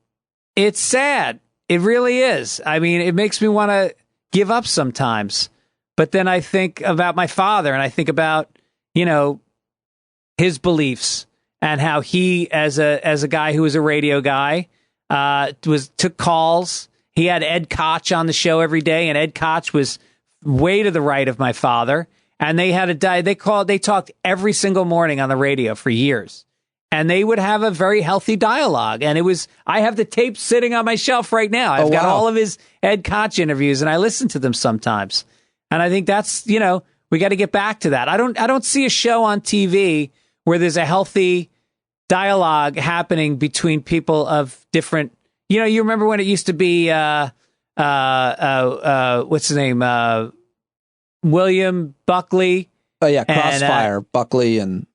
sad. It really is. I mean, it makes me want to give up sometimes. But then I think about my father, and I think about, his beliefs and how he, as a guy who was a radio guy, took calls. He had Ed Koch on the show every day, and Ed Koch was way to the right of my father. And they had they talked every single morning on the radio for years, and they would have a very healthy dialogue. And I have the tape sitting on my shelf right now. I've got all of his Ed Koch interviews, and I listen to them sometimes. And I think that's, we got to get back to that. I don't see a show on TV where there's a healthy dialogue happening between people of different, you remember when it used to be, what's his name? William Buckley. Oh yeah. Crossfire, Buckley. And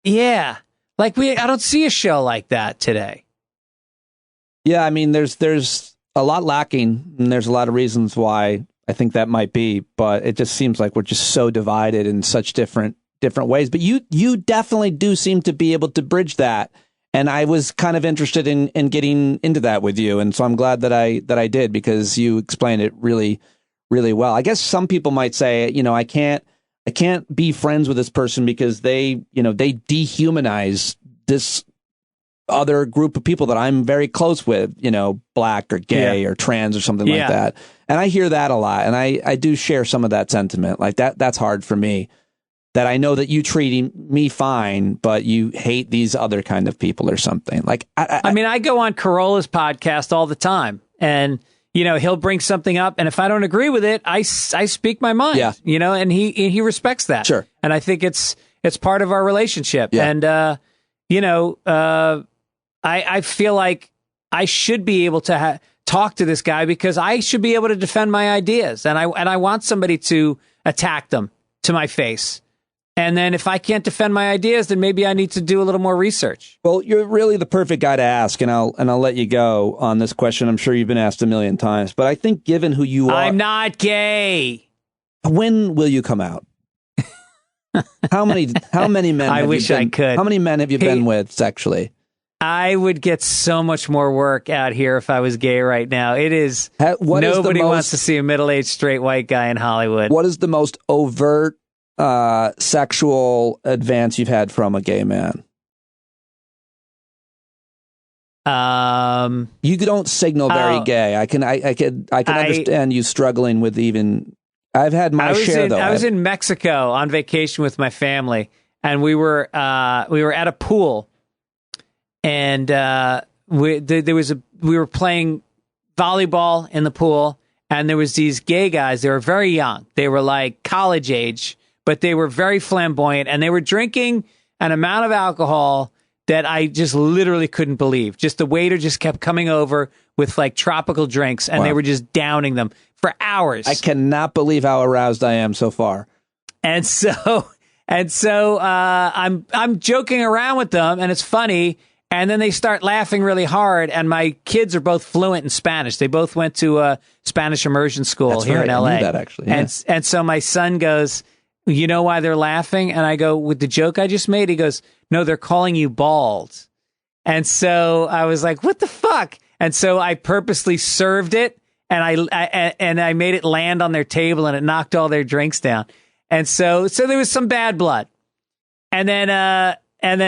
yeah, I don't see a show like that today. Yeah. I mean, there's a lot lacking, and there's a lot of reasons why I think that might be, but it just seems like we're just so divided in such different ways. But you definitely do seem to be able to bridge that, and I was kind of interested in getting into that with you, and so I'm glad that I did, because you explained it really, really well. I guess some people might say, I can't be friends with this person because they dehumanize this other group of people that I'm very close with, black or gay or trans or something like that. And I hear that a lot. And I do share some of that sentiment. Like that's hard for me, that I know that you treat me fine, but you hate these other kind of people or something. Like, I mean, I go on Carolla's podcast all the time, and, he'll bring something up, and if I don't agree with it, I speak my mind, and he respects that. Sure. And I think it's part of our relationship. Yeah. And, I feel like I should be able to talk to this guy, because I should be able to defend my ideas, and I want somebody to attack them to my face. And then if I can't defend my ideas, then maybe I need to do a little more research. Well, you're really the perfect guy to ask, and I'll let you go on this question. I'm sure you've been asked a million times, but I think given who you are, I'm not gay. When will you come out? How many men? I wish I could. How many men have you been with sexually? I would get so much more work out here if I was gay right now. It is. Nobody wants to see a middle-aged straight white guy in Hollywood. What is the most overt sexual advance you've had from a gay man? You don't signal very gay. I can understand you struggling with even. I've had my share though. I was in Mexico on vacation with my family, and we were at a pool, and we were playing volleyball in the pool, and there was these gay guys. They were very young. They were like college age, but they were very flamboyant, and they were drinking an amount of alcohol that I just literally couldn't believe. Just the waiter just kept coming over with like tropical drinks, and they were just downing them for hours. I cannot believe how aroused I am so far. And so I'm joking around with them, and it's funny. And then they start laughing really hard. And my kids are both fluent in Spanish. They both went to a Spanish immersion school here in LA. I knew that actually. Yeah. And so my son goes, "You know why they're laughing?" And I go, "With the joke I just made?" He goes, "No, they're calling you bald." And so I was like, "What the fuck?" And so I purposely served it, and I made it land on their table, and it knocked all their drinks down. And so there was some bad blood. And then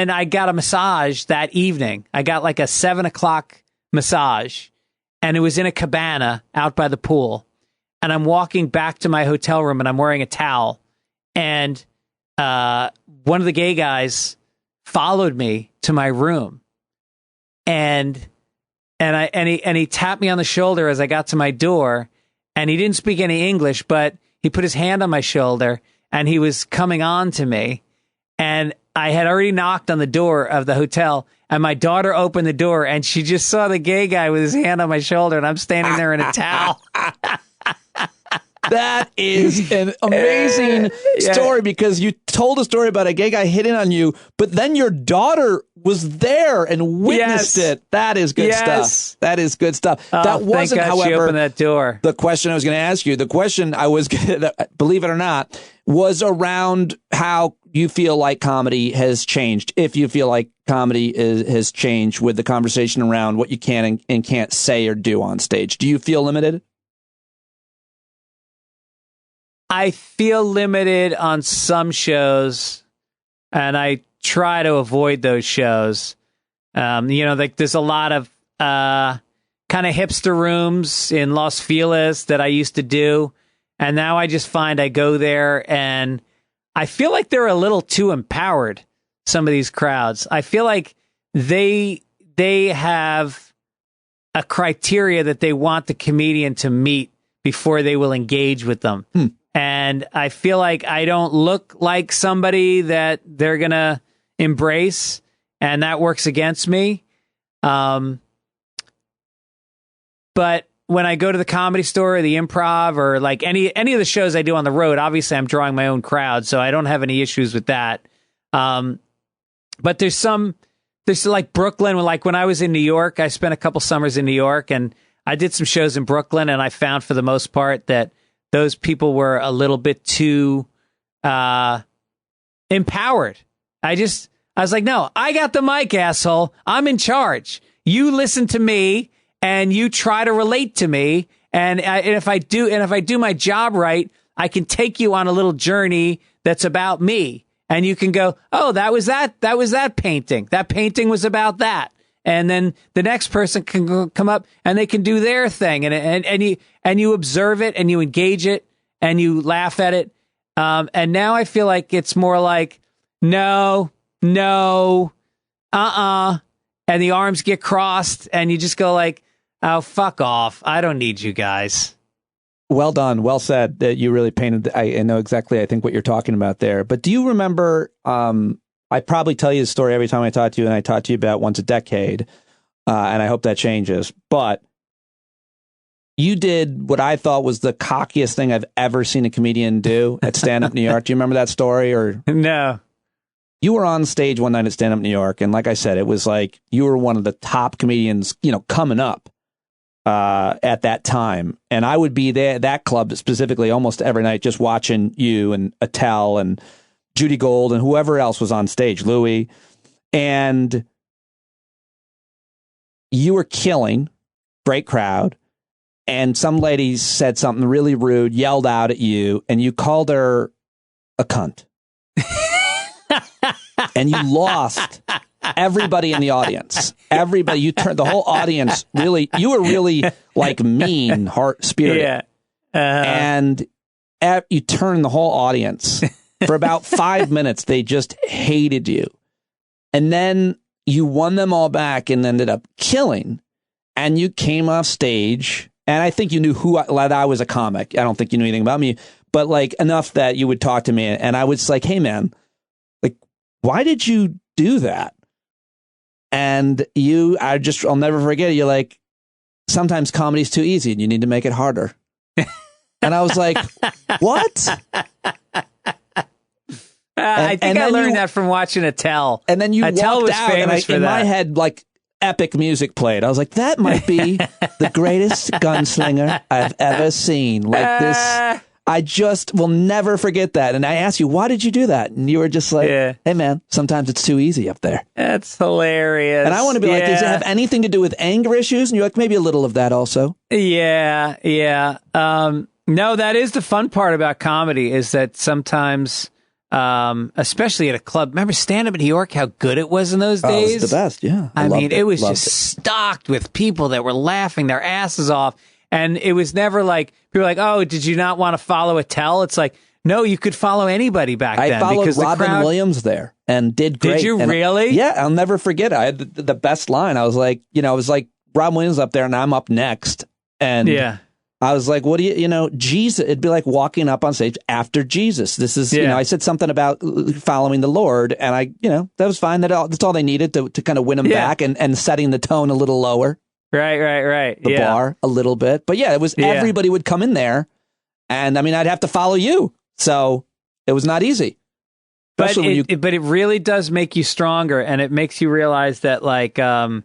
I got a massage that evening. I got like a 7:00 massage, and it was in a cabana out by the pool. And I'm walking back to my hotel room, and I'm wearing a towel. And one of the gay guys followed me to my room, and he tapped me on the shoulder as I got to my door, and he didn't speak any English, but he put his hand on my shoulder, and he was coming on to me, and I had already knocked on the door of the hotel, and my daughter opened the door, and she just saw the gay guy with his hand on my shoulder, and I'm standing there in a towel. That is an amazing story, because you told a story about a gay guy hitting on you, but then your daughter was there and witnessed it. That is good stuff. That is good stuff. That wasn't, thank God however, she opened that door. The question I was going to ask you, the question I was going to, believe it or not, was around how you feel like comedy has changed. If you feel like comedy has changed with the conversation around what you can and can't say or do on stage. Do you feel limited? I feel limited on some shows, and I try to avoid those shows. Like there's a lot of kind of hipster rooms in Los Feliz that I used to do, and now I just find I go there and I feel like they're a little too empowered. Some of these crowds, I feel like they have a criteria that they want the comedian to meet before they will engage with them. And I feel like I don't look like somebody that they're going to embrace, and that works against me. But when I go to the Comedy Store or the Improv or like any of the shows I do on the road, obviously I'm drawing my own crowd, so I don't have any issues with that. But there's like Brooklyn, like when I was in New York, I spent a couple summers in New York, and I did some shows in Brooklyn, and I found for the most part that those people were a little bit too empowered. I was like, no, I got the mic, asshole. I'm in charge. You listen to me and you try to relate to me. And if I do my job right, I can take you on a little journey that's about me. And you can go, oh, that was that painting. That painting was about that. And then the next person can come up and they can do their thing, and you observe it and you engage it and you laugh at it. And now I feel like it's more like no, and the arms get crossed and you just go like, oh, fuck off. I don't need you guys. Well done. Well said. That you really painted. I know exactly, I think, what you're talking about there. But do you remember, I probably tell you the story every time I talk to you, and I talk to you about once a decade, and I hope that changes. But you did what I thought was the cockiest thing I've ever seen a comedian do at Stand Up New York. Do you remember that story? Or no? You were on stage one night at Stand Up New York, and like I said, it was like you were one of the top comedians, coming up. at that time. And I would be there, that club specifically, almost every night, just watching you and Attell and Judy Gold and whoever else was on stage, Louie. And you were killing, great crowd. And some lady said something really rude, yelled out at you, and you called her a cunt. And you lost everybody in the audience. Everybody, you turned the whole audience really, you were really like mean, heart-spirited. Yeah. And you turned the whole audience. For about 5 minutes, they just hated you. And then you won them all back and ended up killing. And you came off stage, and I think you knew that I was a comic. I don't think you knew anything about me, but like enough that you would talk to me. And I was like, hey, man, like, why did you do that? And I'll never forget it. You're like, sometimes comedy's too easy and you need to make it harder. And I was like, what? I think I learned that from watching Attell. And then you Attell walked was out, famous for in that. my head, like, epic music played. I was like, that might be the greatest gunslinger I've ever seen. Like this, I just will never forget that. And I asked you, why did you do that? And you were just like, hey, man, sometimes it's too easy up there. That's hilarious. And I want to be like, does it have anything to do with anger issues? And you're like, maybe a little of that also. Yeah. No, that is the fun part about comedy, is that sometimes, especially at a club, remember stand-up in New York, how good it was in those days? It was the best, yeah. I mean, it was just stocked with people that were laughing their asses off. And it was never like, people were like, oh, did you not want to follow Attell? It's like, no, you could follow anybody back then. I followed because Robin Williams there and did great. Did you really? Yeah, I'll never forget it. I had the best line. I was like, Robin Williams up there and I'm up next. And I was like, what do you, Jesus, it'd be like walking up on stage after Jesus. This is, I said something about following the Lord, and that was fine. That's all they needed to kind of win them back and setting the tone a little lower. Right. The bar a little bit. But yeah, it was everybody would come in there, and I mean, I'd have to follow you. So it was not easy. But it really does make you stronger, and it makes you realize that, like, I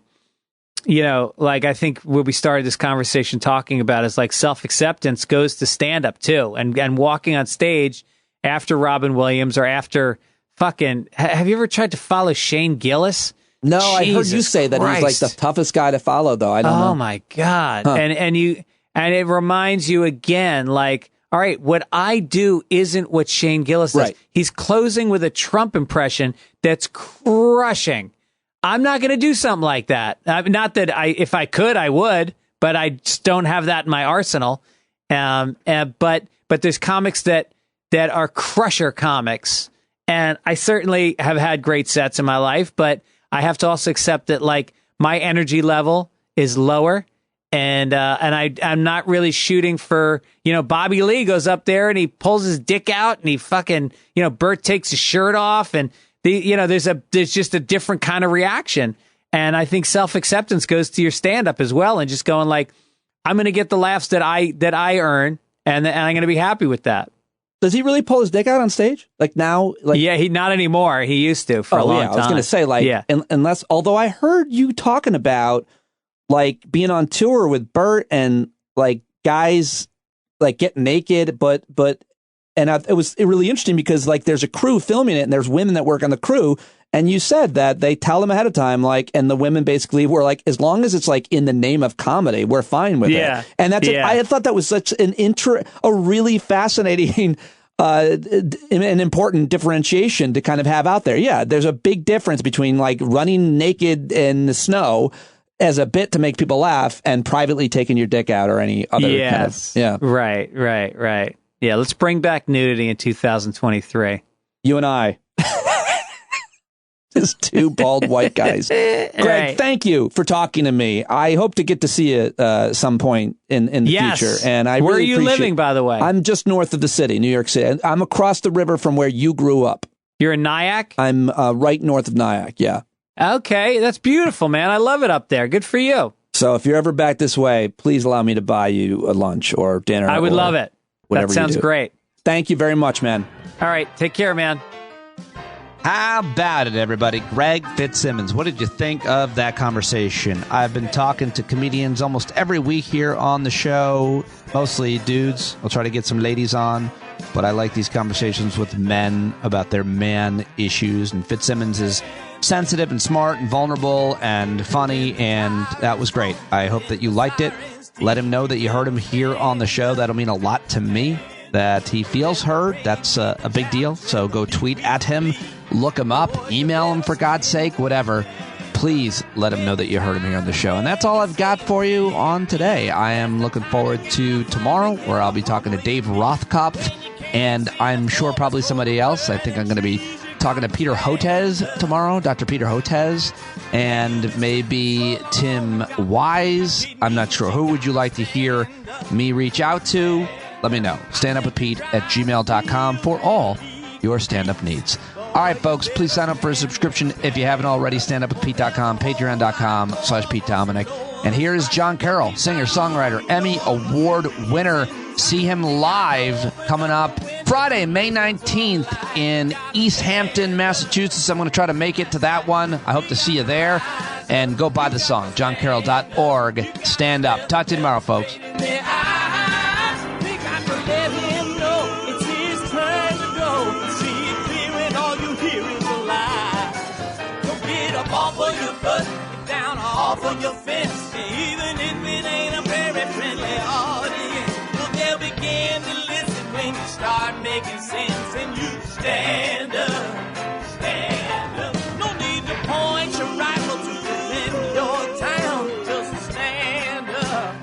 think what we started this conversation talking about is like self-acceptance goes to stand-up too. And walking on stage after Robin Williams or after have you ever tried to follow Shane Gillis? No, I heard you say that he's like the toughest guy to follow, though. I don't know. Oh my God. Huh. And it reminds you again, like, all right, what I do isn't what Shane Gillis does. Right. He's closing with a Trump impression that's crushing. I'm not going to do something like that. Not that if I could, I would, but I just don't have that in my arsenal. But there's comics that are crusher comics, and I certainly have had great sets in my life, but I have to also accept that, like, my energy level is lower, and I'm not really shooting for, Bobby Lee goes up there and he pulls his dick out and he fucking, Bert takes his shirt off, and there's just a different kind of reaction. And I think self-acceptance goes to your stand-up as well, and just going like, I'm going to get the laughs that I earn, and I'm going to be happy with that. Does he really pull his dick out on stage? Like now? Like, yeah, he not anymore. He used to for a long time. I was going to say, like, although I heard you talking about like being on tour with Bert and like guys like get naked, it was really interesting because like there's a crew filming it and there's women that work on the crew, and you said that they tell them ahead of time, like, and the women basically were like, as long as it's like in the name of comedy, we're fine with it. And that's I thought that was such a really fascinating an important differentiation to kind of have out there. Yeah, there's a big difference between like running naked in the snow as a bit to make people laugh and privately taking your dick out or any other kind of Right. Yeah, let's bring back nudity in 2023. You and I. Just two bald white guys. Greg, thank you for talking to me. I hope to get to see you some point in the future. And I Where really are you living, by the way? I'm just north of the city, New York City. I'm across the river from where you grew up. You're in Nyack? I'm right north of Nyack, yeah. Okay, that's beautiful, man. I love it up there. Good for you. So if you're ever back this way, please allow me to buy you a lunch or dinner. I would love it. That sounds great. Thank you very much, man. All right, take care, man. How about it, everybody? Greg Fitzsimmons, what did you think of that conversation? I've been talking to comedians almost every week here on the show, mostly dudes. I'll try to get some ladies on, but I like these conversations with men about their man issues, and Fitzsimmons is sensitive and smart and vulnerable and funny, and that was great. I hope that you liked it. Let him know that you heard him here on the show. That'll mean a lot to me, that he feels heard. That's a big deal. So go tweet at him, look him up, email him for God's sake, whatever. Please let him know that you heard him here on the show. And that's all I've got for you on today. I am looking forward to tomorrow, where I'll be talking to Dave Rothkopf, and I'm sure probably somebody else. I think I'm going to be talking to Peter Hotez tomorrow, Dr. Peter Hotez, and maybe Tim Wise. I'm not sure. Who would you like to hear me reach out to? Let me know. standupwithpete@gmail.com for all your stand-up needs. All right, folks, please sign up for a subscription if you haven't already. Standupwithpete.com, patreon.com/Pete Dominic. And here is John Carroll, singer, songwriter, Emmy Award winner. See him live coming up Friday, May 19th in East Hampton, Massachusetts. I'm going to try to make it to that one. I hope to see you there. And go buy the song, johncarroll.org. Stand up. Talk to you tomorrow, folks. Off of your butt, down off of your fence. Even if it ain't a very friendly audience, well, they'll begin to listen when you start making sense. And you stand up, stand up. No need to point your rifle to defend your town. Just stand up,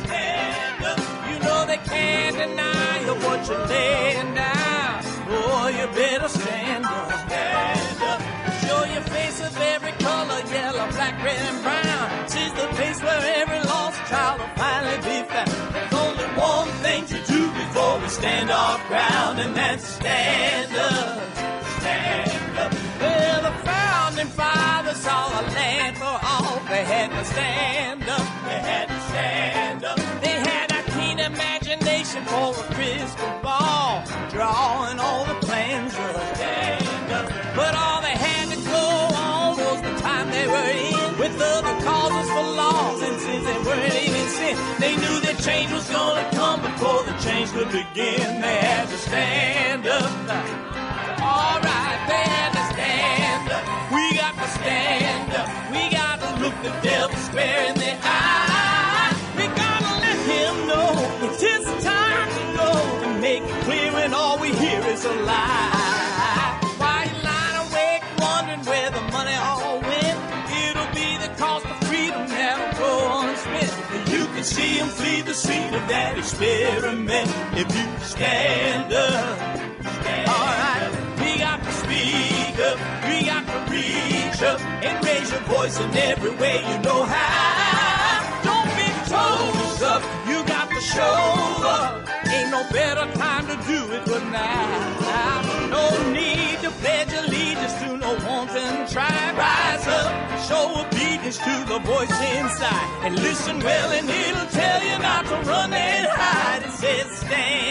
stand up. You know they can't deny you what you're laying down. Boy, you better stand up, stand up. Show your face of every color, yellow, black, red, and brown. This is the place where every lost child will finally be found. There's only one thing to do before we stand our ground, and that's stand up, stand up. Well, the founding fathers saw a land for all. They had to stand up, they had to stand up. They had a keen imagination for a crystal ball, drawing all the plans of stand up. But all they had to go on was the time they were in, with other causes for laws, and since they weren't even sin, they knew that change was gonna come before the change could begin. They had to stand up. All right, they had to stand up. We got to stand up. We got to look the devil square in the eye. We gotta let him know it's his time to go, and make it clear when all we hear is a lie. Where the money all went, it'll be the cost of freedom that'll go unspent. You can see him flee the scene of that experiment if you stand up. Alright, we got to speak up, we got to reach up and raise your voice in every way you know how. Don't be told up, you got to show up. Ain't no better time to do it but now. No need to pledge allegiance to no wanton tribe. Rise up, show obedience to the voice inside, and listen well and it'll tell you not to run and hide. It says stand